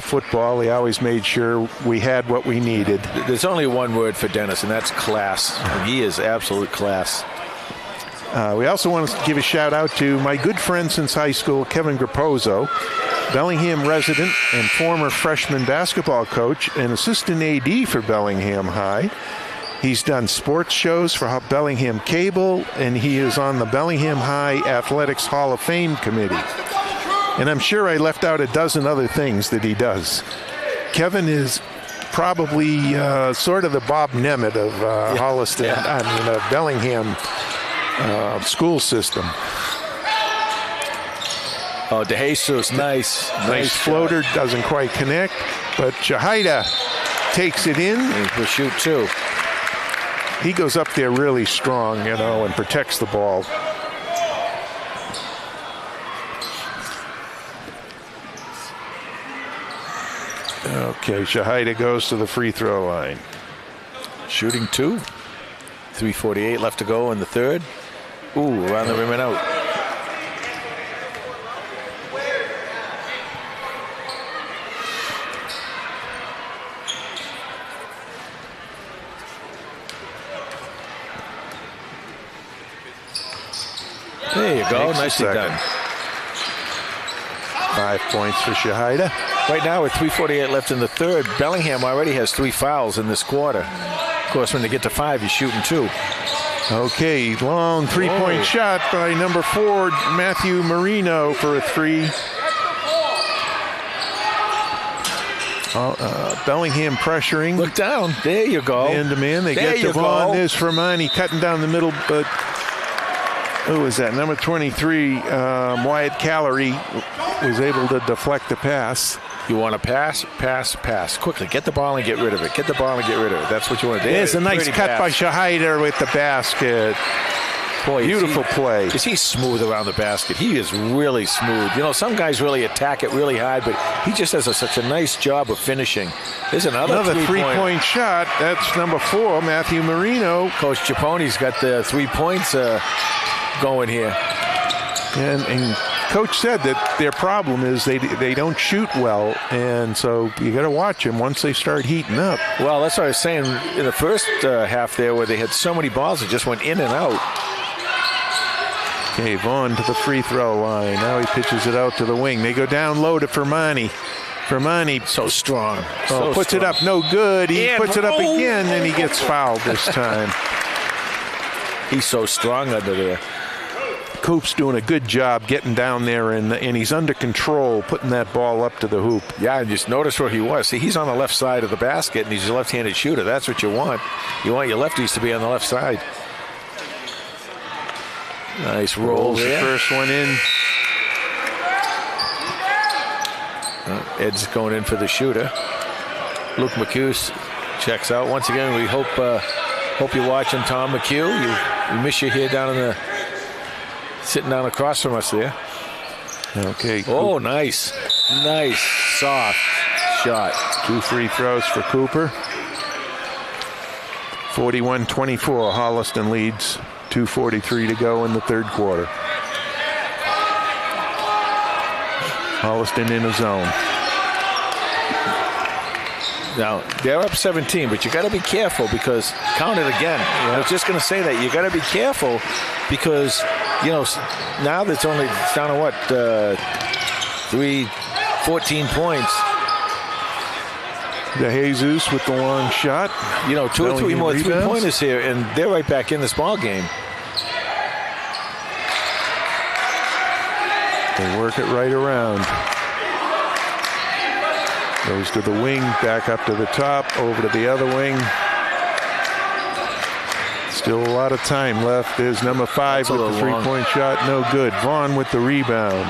football. He always made sure we had what we needed. There's only one word for Dennis, and that's class. And he is absolute class. We also want to give a shout out to my good friend since high school, Kevin Graposo, Bellingham resident and former freshman basketball coach and assistant AD for Bellingham High. He's done sports shows for Bellingham Cable, and he is on the Bellingham High Athletics Hall of Fame committee. And I'm sure I left out a dozen other things that he does. Kevin is probably sort of the Bob Nemeth of Holliston, of Bellingham school system. Oh, DeJesus, nice. Nice floater, doesn't quite connect, but Shahida takes it in. And he'll shoot too. He goes up there really strong, and protects the ball. Okay, Shahida goes to the free throw line. Shooting two. 3:48 left to go in the third. Ooh, around the rim and out. There you go. Makes a Nicely second. done. 5 points for Shahida. right now with 3:48 left in the third, Bellingham already has 3 fouls in this quarter. Of course, when they get to 5, he's shooting 2. Okay, long three-point shot by number 4, Matthew Marino for a 3. Bellingham pressuring. Look down. There you go. Man-to-man. They There get to you Vaughn. go. There's Fermani cutting down the middle, but who is that? Number 23, Wyatt Callery was able to deflect the pass. You want to pass. Quickly, get the ball and get rid of it. Get the ball and get rid of it. That's what you want to do. There's a nice cut by Shahaider with the basket. Boy, beautiful play. Is he smooth around the basket? He is really smooth. You know, some guys really attack it really hard, but he just does such a nice job of finishing. There's another three-point shot. That's number 4, Matthew Marino. Coach Ciappone's got the 3 points going here. And Coach said that their problem is they don't shoot well, and so you got to watch them once they start heating up. Well, that's what I was saying in the first half there, where they had so many balls that just went in and out. Okay, Vaughn to the free throw line. Now he pitches it out to the wing. They go down low to Fermani. Fermani so strong. Puts it up, no good. He puts it up again, and he gets fouled this time. He's so strong under there. Coop's doing a good job getting down there, and he's under control, putting that ball up to the hoop. Yeah, and just notice where he was. See, he's on the left side of the basket, and he's a left-handed shooter. That's what you want. You want your lefties to be on the left side. Nice roll there. The first one in. Ed's going in for the shooter. Luke McHugh checks out. Once again, we hope you're watching, Tom McHugh. We miss you here down in the... sitting down across from us there. Okay. Oh, nice. Nice, soft shot. 2 free throws for Cooper. 41-24. Holliston leads. 2:43 to go in the third quarter. Holliston in a zone. Now, they're up 17, but you got to be careful because, count it again. I was just going to say that. You got to be careful because, you know, now that's only down to what, 14 points. De Jesus with the long shot. You know, 2 or 3 more rebounds. 3-pointers here, and they're right back in this ball game. They work it right around. Goes to the wing, back up to the top, over to the other wing. Still a lot of time left. There's number 5 with the 3-point shot. No good. Vaughn with the rebound.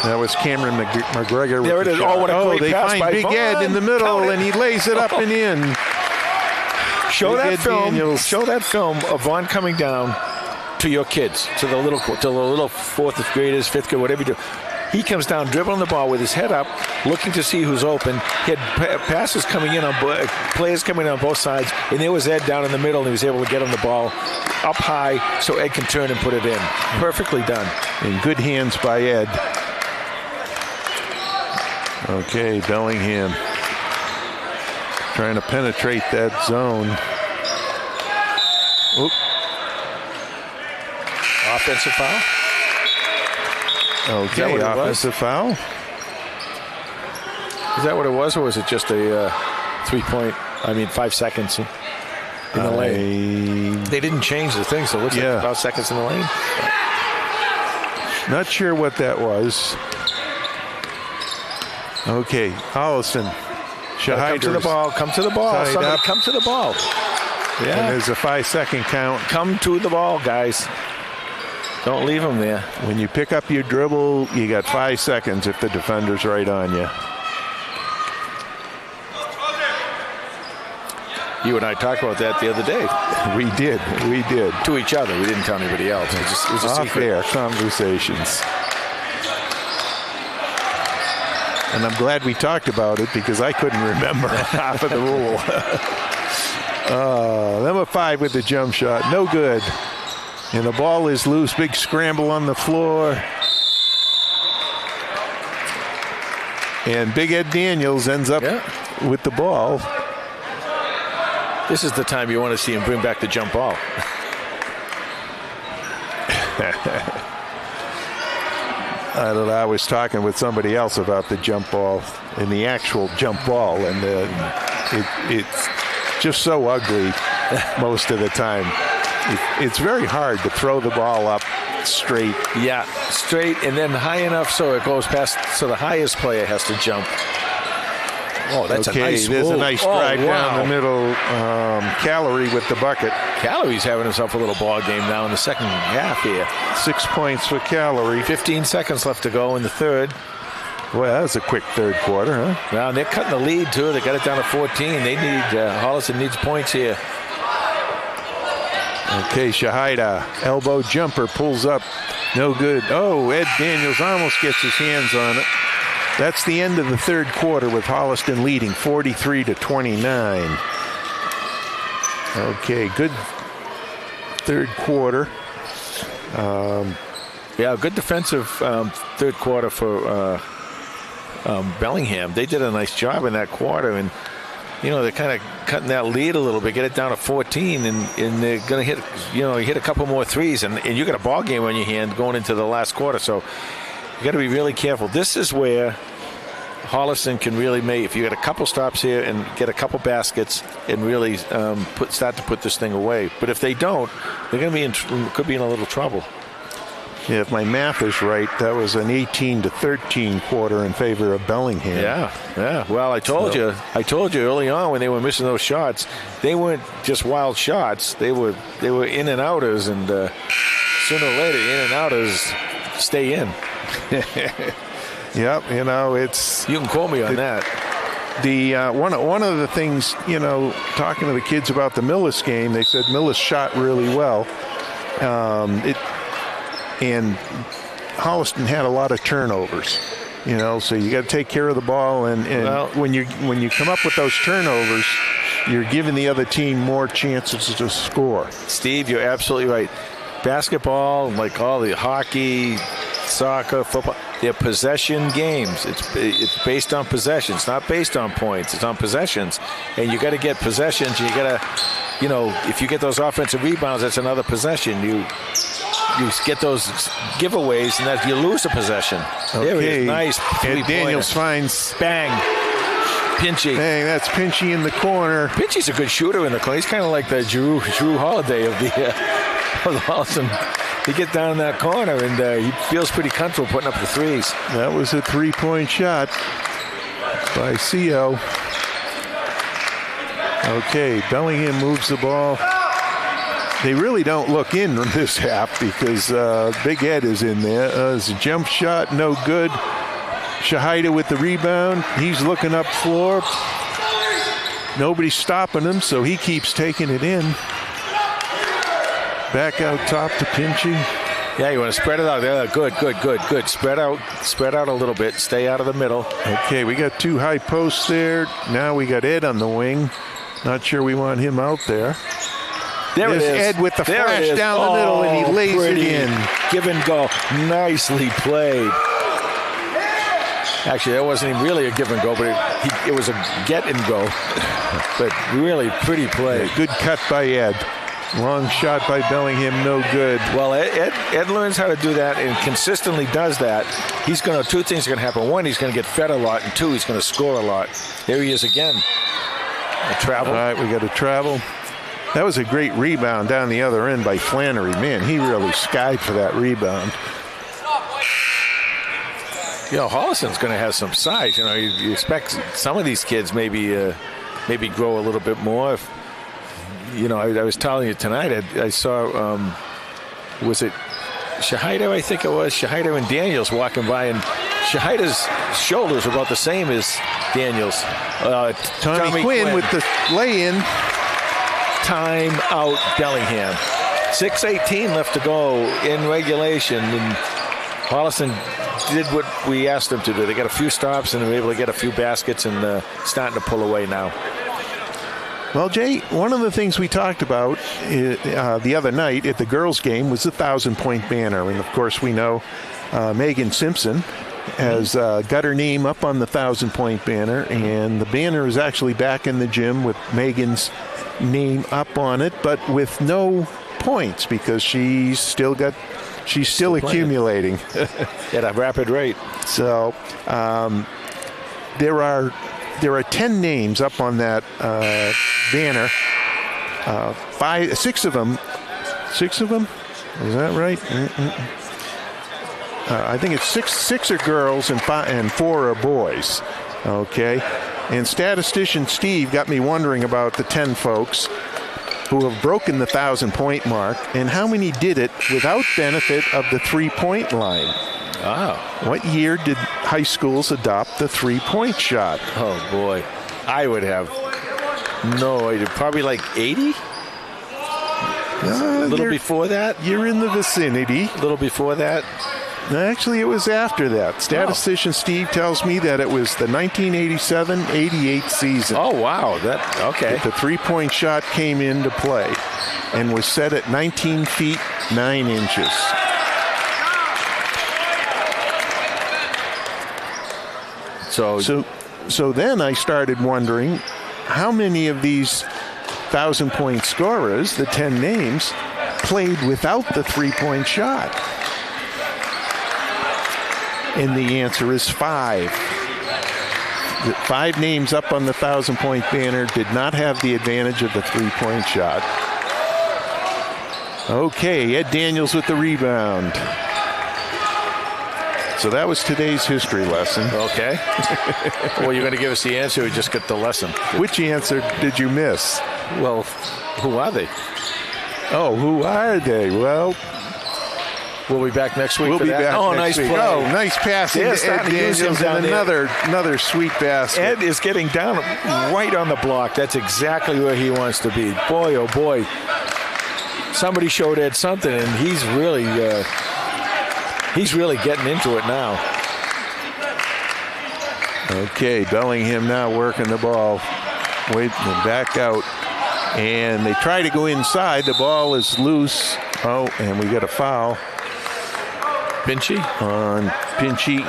That was Cameron McGregor. There it is. Oh, what a great they pass find by Big Vaughn. Ed in the middle, and he lays it up and in. Show Big that Ed film. Daniels. Show that film of Vaughn coming down to your kids, to the little 4th graders, 5th grade, whatever you do. He comes down, dribbling the ball with his head up, looking to see who's open. He had passes coming in on players coming in on both sides, and there was Ed down in the middle, and he was able to get him the ball up high so Ed can turn and put it in. Perfectly done. In good hands by Ed. Okay, Bellingham trying to penetrate that zone. Oop. Offensive foul. Okay, offensive foul. Is that what it was, or was it just a 5 seconds in the lane? They didn't change the thing, so it looks like about seconds in the lane. Not sure what that was. Okay, Holliston. Come to the ball. Come to the ball. Somebody come to the ball. Yeah. And there's a 5-second count. Come to the ball, guys. Don't leave them there. When you pick up your dribble, you got 5 seconds if the defender's right on you. You and I talked about that the other day. We did. To each other. We didn't tell anybody else. It was a secret. Off-air conversations. And I'm glad we talked about it because I couldn't remember half of the rule. Number 5 with the jump shot. No good. And the ball is loose. Big scramble on the floor. And Big Ed Daniels ends up with the ball. This is the time you want to see him bring back the jump ball. I don't know. I was talking with somebody else about the jump ball and the actual jump ball, and it's just so ugly most of the time. It's very hard to throw the ball up straight. Yeah, straight and then high enough so it goes past, so the highest player has to jump. Oh, that's okay, a nice there's move. a nice drive down the middle. Calorie with the bucket. Calories having himself a little ball game now in the second half here. 6 points for Calorie. 15 seconds left to go in the third. Well, that was a quick third quarter, huh? Well, they're cutting the lead, too. They got it down to 14. They need, Holliston needs points here. Okay, Shahida, elbow jumper, pulls up. No good. Oh, Ed Daniels almost gets his hands on it. That's the end of the third quarter with Holliston leading 43-29. Okay, good third quarter. Yeah, good defensive third quarter for Bellingham. They did a nice job in that quarter, and they're kind of cutting that lead a little bit, get it down to 14, and they're going to hit, hit a couple more threes, and you got a ball game on your hand going into the last quarter, so you got to be really careful. This is where Holliston can really make, if you get a couple stops here and get a couple baskets and really start to put this thing away. But if they don't, they're going to be could be in a little trouble. Yeah, if my math is right, that was an 18-13 quarter in favor of Bellingham. Yeah. Well, I told you early on when they were missing those shots, they weren't just wild shots. They were in and outers, and sooner or later, in and outers stay in. Yep, it's. You can quote me on that. The one of the things, talking to the kids about the Millis game, they said Millis shot really well. And Holliston had a lot of turnovers, so you got to take care of the ball. And when you come up with those turnovers, you're giving the other team more chances to score. Steve, you're absolutely right. Basketball, like all the hockey, soccer, football, they're possession games. It's based on possessions, not based on points. It's on possessions, and you got to get possessions. You got to, if you get those offensive rebounds, that's another possession. You get those giveaways, and that you lose a possession. Okay. There it is. Nice. And Daniels finds bang. Pinchy. Bang, that's Pinchy in the corner. Pinchy's a good shooter in the corner. He's kind of like the Drew Holiday of the Holliston. He gets down in that corner, and he feels pretty comfortable putting up the threes. That was a three-point shot by CO. Okay, Bellingham moves the ball. They really don't look in this half because Big Ed is in there. It's a jump shot, no good. Shahida with the rebound. He's looking up floor. Nobody's stopping him, so he keeps taking it in. Back out top to Pinchy. Yeah, you want to spread it out. Yeah, good. Spread out a little bit. Stay out of the middle. Okay, we got two high posts there. Now we got Ed on the wing. Not sure we want him out there. There's Ed with the flash down the middle, and he lays it in. Give and go. Nicely played. Actually, that wasn't even really a give and go, but it was a get and go. But really pretty play. Yeah, good cut by Ed. Long shot by Bellingham, no good. Well, Ed learns how to do that and consistently does that. Two things are going to happen. One, he's going to get fed a lot, and two, he's going to score a lot. There he is again. A travel. All right, we got a travel. That was a great rebound down the other end by Flannery. Man, he really skied for that rebound. Holliston's going to have some size. You expect some of these kids maybe grow a little bit more. I was telling you tonight, I saw, was it Shahida? I think it was Shahida and Daniels walking by, and Shahida's shoulders are about the same as Daniels. Tommy Quinn with the lay-in. Time out Bellingham. 6:18 left to go in regulation, and Holliston did what we asked them to do. They got a few stops, and they were able to get a few baskets, and starting to pull away now. Well, Jay, one of the things we talked about the other night at the girls' game was the 1,000-point banner. And, of course, we know Megan Simpson has got her name up on the 1,000-point banner. And the banner is actually back in the gym with Megan's name up on it, but with no points because she's still got she's still accumulating. At a rapid rate. So there are 10 names up on that banner. Six of them. Is that right? I think it's six are girls and 4 are boys. Okay. And statistician Steve got me wondering about the 10 folks who have broken the 1,000-point mark and how many did it without benefit of the 3-point line. Wow. What year did high schools adopt the 3-point shot? Oh, boy. I would have no idea. Probably like 80? A little before that? You're in the vicinity. A little before that? Actually, it was after that. Statistician Steve tells me that it was the 1987-88 season. Oh, wow. Okay. That the 3-point shot came into play and was set at 19 feet 9 inches. So then I started wondering how many of these 1,000-point scorers, the 10 names, played without the 3-point shot. And the answer is 5. The 5 names up on the 1,000-point banner did not have the advantage of the 3-point shot. Okay, Ed Daniels with the rebound. So that was today's history lesson. Okay. Well, you're going to give us the answer or just get the lesson? Which answer did you miss? Well, who are they? Oh, who are they? Well, we'll be back next week. We'll be back. Oh, next nice week. play. Oh, nice pass into Ed Daniels and another sweet basket. Ed is getting down right on the block. That's exactly where he wants to be. Boy, oh boy. Somebody showed Ed something, and he's really getting into it now. Okay, Bellingham now working the ball. Wait, back out. And they try to go inside. The ball is loose. Oh, and we got a foul. Pinchy? On Pinchy.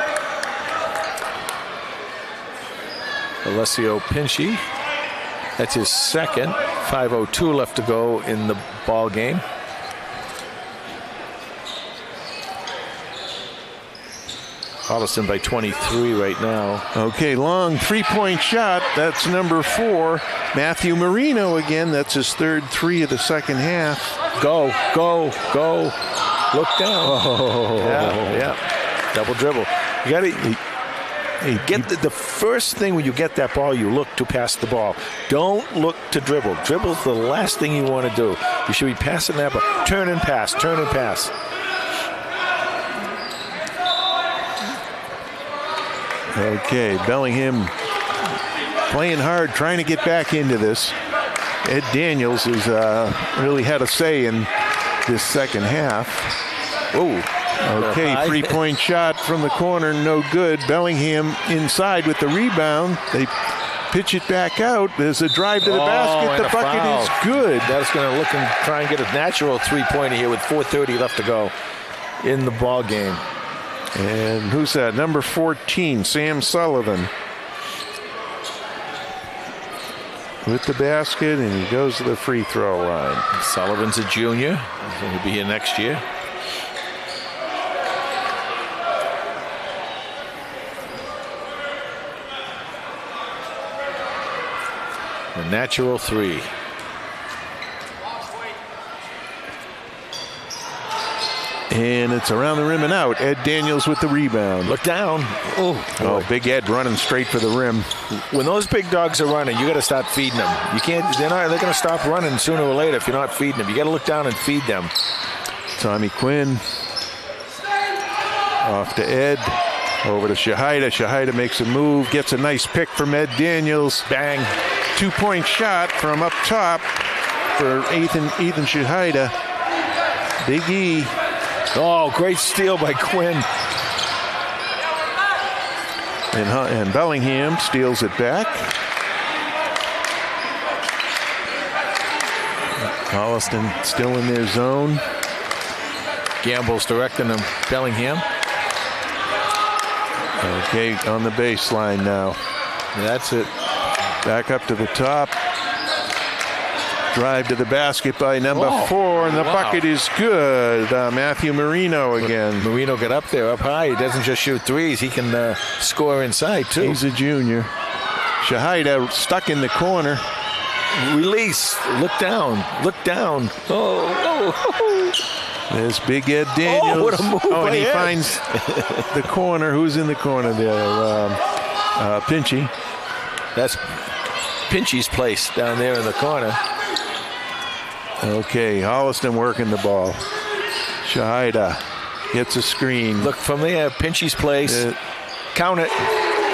Alessio Pinchy. That's his second. 5:02 left to go in the ball game. Holliston by 23 right now. Okay, long 3-point shot. That's number 4. Matthew Marino again. That's his third 3 of the second half. Go. Look down. Oh. Yeah. Double dribble. You got to get the first thing when you get that ball, you look to pass the ball. Don't look to dribble. Dribble's the last thing you want to do. You should be passing that ball. Turn and pass. Okay, Bellingham playing hard, trying to get back into this. Ed Daniels has really had a say in this second half. Oh, okay, 3-point shot from the corner, no good. Bellingham inside with the rebound. They pitch it back out. There's a drive to the basket. The bucket is good. That's going to look and try and get a natural 3-pointer here with 4:30 left to go in the ball game. And who's that? Number 14, Sam Sullivan. With the basket, and he goes to the free throw line. Sullivan's a junior. He'll be here next year. A natural 3. And it's around the rim and out. Ed Daniels with the rebound. Look down. Oh, Big Ed running straight for the rim. When those big dogs are running, you got to start feeding them. You can't. They're going to stop running sooner or later if you're not feeding them. You got to look down and feed them. Tommy Quinn off to Ed. Over to Shahida. Shahida makes a move. Gets a nice pick from Ed Daniels. Bang. 2-point shot from up top for Ethan Shahida. Big E. Oh, great steal by Quinn. And Bellingham steals it back. Holliston still in their zone. Gamble's directing them. Bellingham. Okay, on the baseline now. That's it. Back up to the top. Drive to the basket by number 4, and the bucket is good. Matthew Marino again. Marino got up there, up high. He doesn't just shoot threes. He can score inside, too. He's a junior. Shahida stuck in the corner. Release. Look down. Look down. There's Big Ed Daniels. What a move and he Ed. finds the corner. Who's in the corner there? Pinchy. That's Pinchy's place down there in the corner. Okay, Holliston working the ball. Shahida gets a screen. Look from there, Pinchy's place. Count it.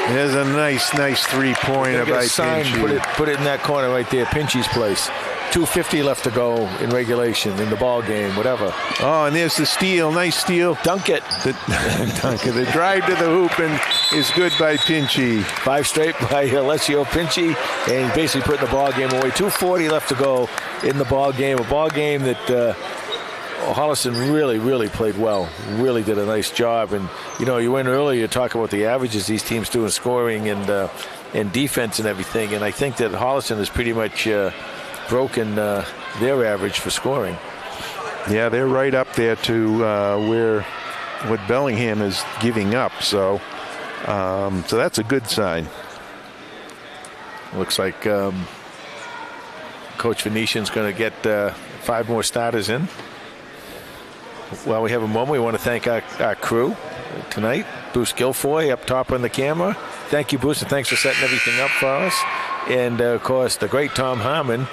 There's a nice 3-pointer by Pinchy. Put it in that corner right there, Pinchy's place. 2:50 left to go in regulation, in the ball game, whatever. Oh, and there's the steal. Nice steal. Dunk it. The drive to the hoop and is good by Pinchy. 5 straight by Alessio Pinchy, and basically putting the ball game away. 2:40 left to go in the ball game. A ball game that Holliston really played well. Really did a nice job. And you went earlier, you talk about the averages these teams do in scoring and defense and everything. And I think that Holliston has pretty much broken their average for scoring. Yeah, they're right up there to where what Bellingham is giving up. So that's a good sign. Looks like Coach Venetian's going to get 5 more starters in. While we have a moment, we want to thank our crew tonight. Bruce Guilfoy up top on the camera. Thank you, Bruce, and thanks for setting everything up for us. And, of course, the great Tom Harmon.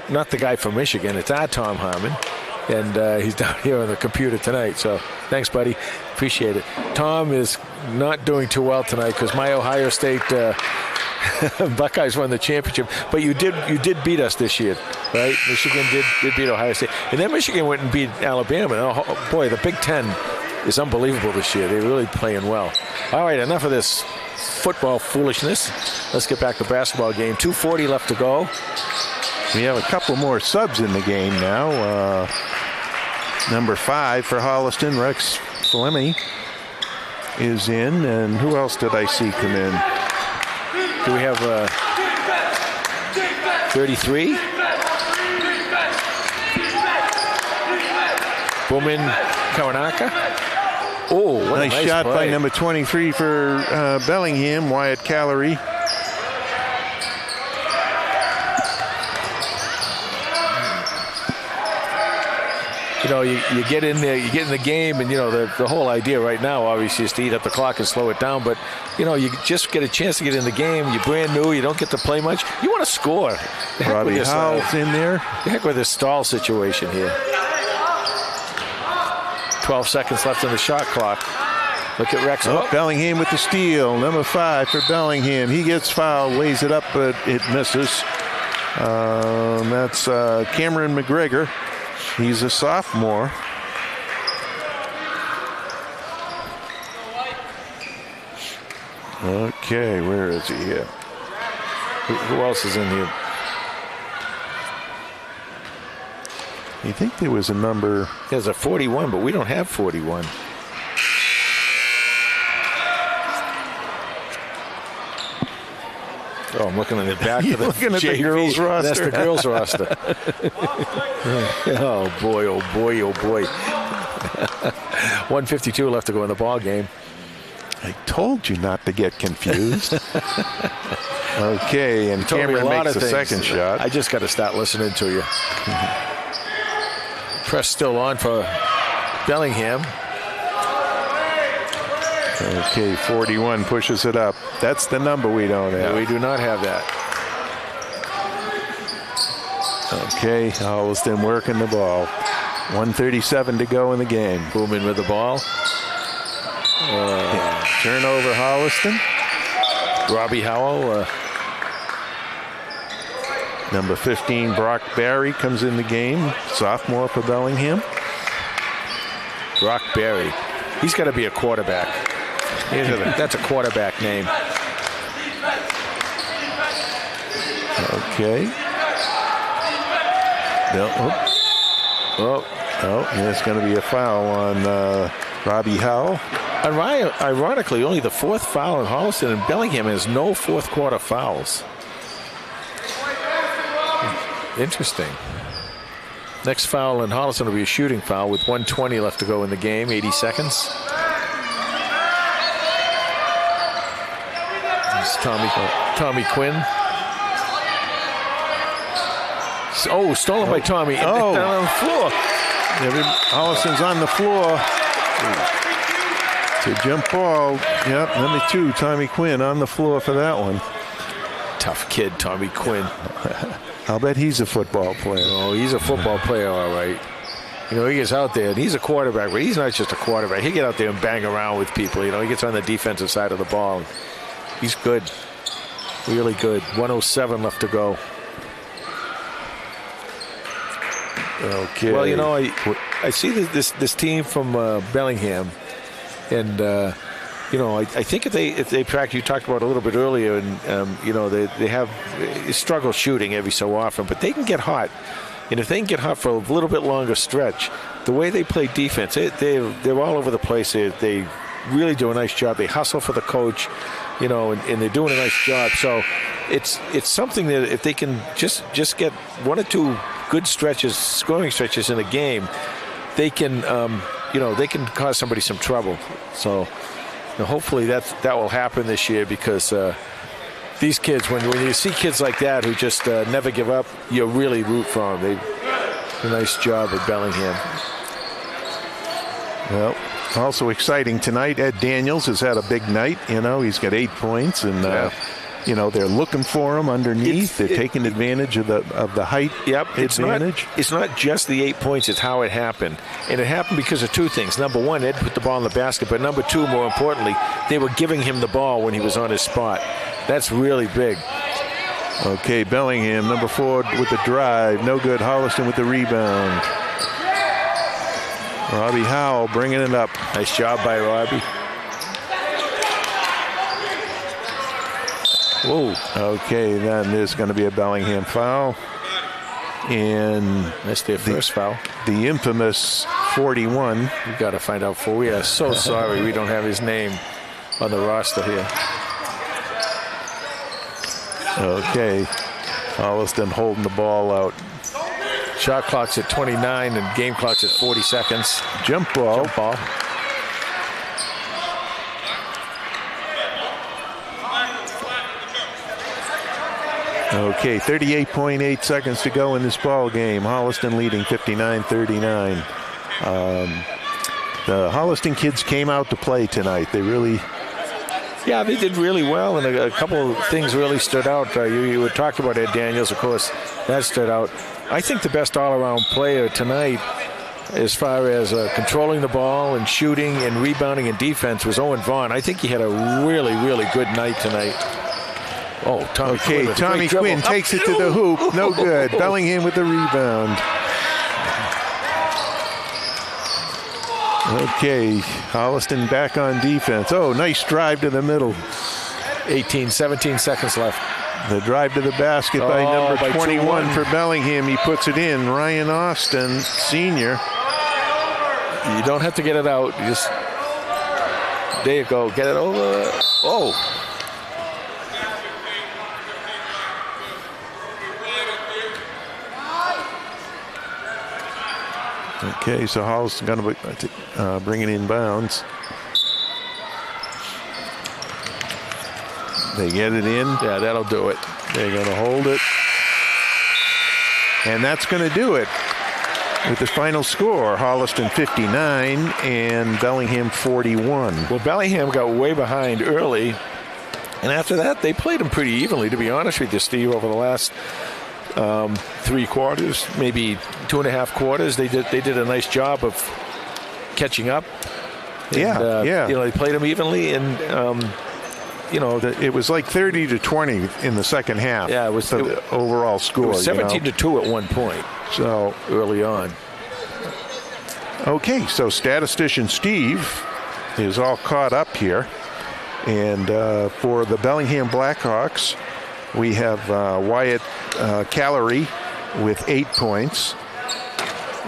Not the guy from Michigan. It's our Tom Harmon. And he's down here on the computer tonight. So thanks, buddy. Appreciate it. Tom is not doing too well tonight because my Ohio State Buckeyes won the championship. But you did beat us this year, right? Michigan did beat Ohio State. And then Michigan went and beat Alabama. Oh, boy, the Big Ten is unbelievable this year. They're really playing well. All right, enough of this football foolishness. Let's get back to the basketball game. 2:40 left to go. We have a couple more subs in the game now. Number 5 for Holliston, Rex Fleming, is in. And who else did I see come in? Do we have 33? Bowman Kawanaka. Oh, what nice a nice shot play by number 23 for Bellingham, Wyatt Callery. You get in there, you get in the game, and, the whole idea right now, obviously, is to eat up the clock and slow it down. But, you just get a chance to get in the game. You're brand new. You don't get to play much. You want to score. Robbie Howell's in there. Heck with this stall situation here. 12 seconds left on the shot clock. Look at Rex. Oh, Bellingham with the steal. Number 5 for Bellingham. He gets fouled, lays it up, but it misses. That's Cameron McGregor. He's a sophomore. Okay, where is he here? Who else is in here? You think there was a number? There's a 41, but we don't have 41. Oh, I'm looking at the back of the looking at JV. the girls roster. That's the girls roster. Oh, boy, oh, boy, oh, boy. 1:52 left to go in the ball game. I told you not to get confused. Okay, and Cameron makes the second shot. I just got to start listening to you. Press still on for Bellingham. Okay, 41 pushes it up. That's the number we don't have. No, we do not have that. Okay, Holliston working the ball. 1:37 to go in the game. Bowman with the ball. Turnover, Holliston. Robbie Howell. Number 15, Brock Barry, comes in the game. Sophomore for Bellingham. Brock Barry. He's got to be a quarterback. That's a quarterback name. Okay. There's going to be a foul on Robbie Howell. Ironically, only the 4th foul in Holliston, and Bellingham has no 4th quarter fouls. Interesting. Next foul in Holliston will be a shooting foul with 1:20 left to go in the game, 80 seconds. It's Tommy Quinn. Oh, stolen by Tommy. Oh. Down on the floor. Holliston's on the floor. It's a jump ball. Yep, number 2, Tommy Quinn on the floor for that one. Tough kid, Tommy Quinn. I'll bet he's a football player. Oh, he's a football player, all right. You know, he gets out there, and he's a quarterback, but he's not just a quarterback. He get out there and bang around with people. You know, he gets on the defensive side of the ball. He's good. Really good. 1:07 left to go. Okay. Well, you know, I see this team from Bellingham, and you know, I think if they practice, you talked about it a little bit earlier, and you know, they have struggle shooting every so often, but they can get hot, and if they can get hot for a little bit longer stretch, the way they play defense, they're all over the place. They really do a nice job. They hustle for the coach, you know, and they're doing a nice job. So it's something that if they can just get 1 or 2 good stretches, scoring stretches in a game, they can, you know, they can cause somebody some trouble. So, you know, hopefully that will happen this year, because these kids, when you see kids like that who just never give up, you really root for them. They do a nice job at Bellingham. Well, also exciting tonight, Ed Daniels has had a big night. You know, he's got 8 points, and you know, they're looking for him underneath. They're taking advantage of the height advantage. It's not just the 8 points, it's how it happened. And it happened because of 2 things. Number 1, Ed put the ball in the basket, but number 2, more importantly, they were giving him the ball when he was on his spot. That's really big. Okay, Bellingham, number 4 with the drive. No good. Holliston with the rebound. Robbie Howell bringing it up. Nice job by Robbie. Whoa. Okay, then there's going to be a Bellingham foul. And that's their first foul. The infamous 41. We got to find out we are so sorry we don't have his name on the roster here. Okay. Holliston holding the ball out. Shot clock's at 29 and game clock's at 40 seconds. Jump ball. Okay, 38.8 seconds to go in this ball game. Holliston leading 59-39. The Holliston kids came out to play tonight. They really... Yeah, they did really well, and a couple of things really stood out. You were talking about Ed Daniels, of course, that stood out. I think the best all-around player tonight, as far as controlling the ball and shooting and rebounding and defense, was Owen Vaughn. I think he had a really, really good night tonight. Oh, Tommy Quinn takes it to the hoop. No good. Bellingham with the rebound. Okay, Holliston back on defense. Oh, nice drive to the middle. 17 seconds left. The drive to the basket by number 21 for Bellingham. He puts it in. Ryan Austin, senior. You don't have to get it out. You just, there you go. Get it over. Oh. Okay, so Holliston going to bring it in bounds. They get it in. Yeah, that'll do it. They're going to hold it. And that's going to do it. With the final score, Holliston 59 and Bellingham 41. Well, Bellingham got way behind early. And after that, they played them pretty evenly, to be honest with you, Steve, over the last 3 quarters, maybe 2.5 quarters. They did a nice job of catching up. And, yeah. You know, they played them evenly, and you know, it was like 30-20 in the second half. Yeah, it was the overall score. It was 17-2 at one point. So early on. Okay, so statistician Steve is all caught up here, and for the Bellingham Blackhawks, we have Wyatt Callery with 8 points,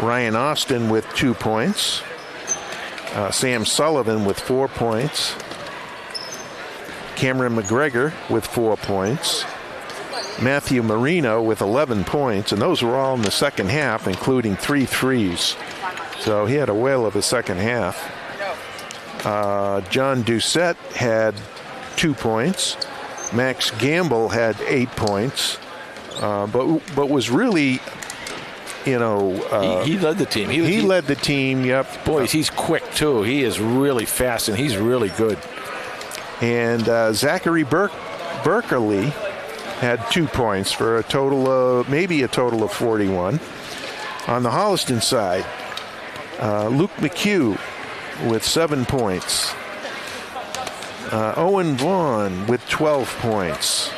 Ryan Austin with 2 points, Sam Sullivan with 4 points, Cameron McGregor with 4 points, Matthew Marino with 11 points, and those were all in the second half, including 3 threes. So he had a whale of a second half. John Doucette had 2 points. Max Gamble had 8 points, but was really, he led the team. He led the team. Yep. Boys, he's quick too. He is really fast, and he's really good. And Zachary Berkeley had 2 points for a total of 41. On the Holliston side, Luke McHugh with 7 points. Owen Vaughn with 12 points.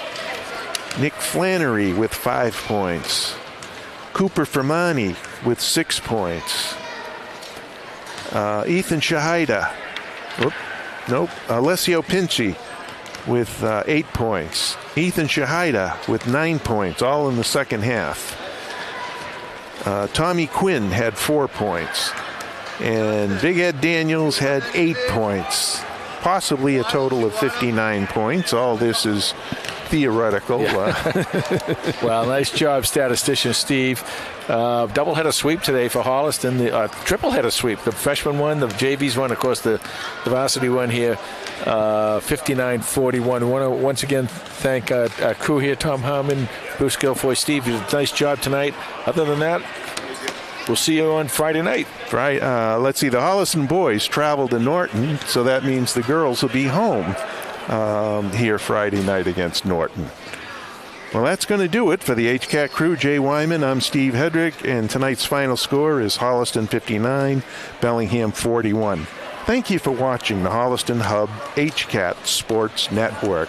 Nick Flannery with 5 points. Cooper Fermani with 6 points. Ethan Shahida. Alessio Pinci with 8 points. Ethan Shahida with 9 points, all in the second half. Tommy Quinn had 4 points. And Big Ed Daniels had 8 points. Possibly a total of 59 points. All this is theoretical. Yeah. Well, nice job, statistician Steve. Doubleheader sweep today for Holliston. The tripleheader sweep. The freshman one, the JVs one, of course, the varsity one here. 59-41. I want to once again thank our crew here, Tom Harmon, Bruce Guilfoyle, Steve. You did a nice job tonight. Other than that, we'll see you on Friday night. Right. Let's see. The Holliston boys travel to Norton, so that means the girls will be home here Friday night against Norton. Well, that's going to do it for the HCAT crew. Jay Wyman, I'm Steve Hedrick, and tonight's final score is Holliston 59, Bellingham 41. Thank you for watching the Holliston Hub HCAT Sports Network.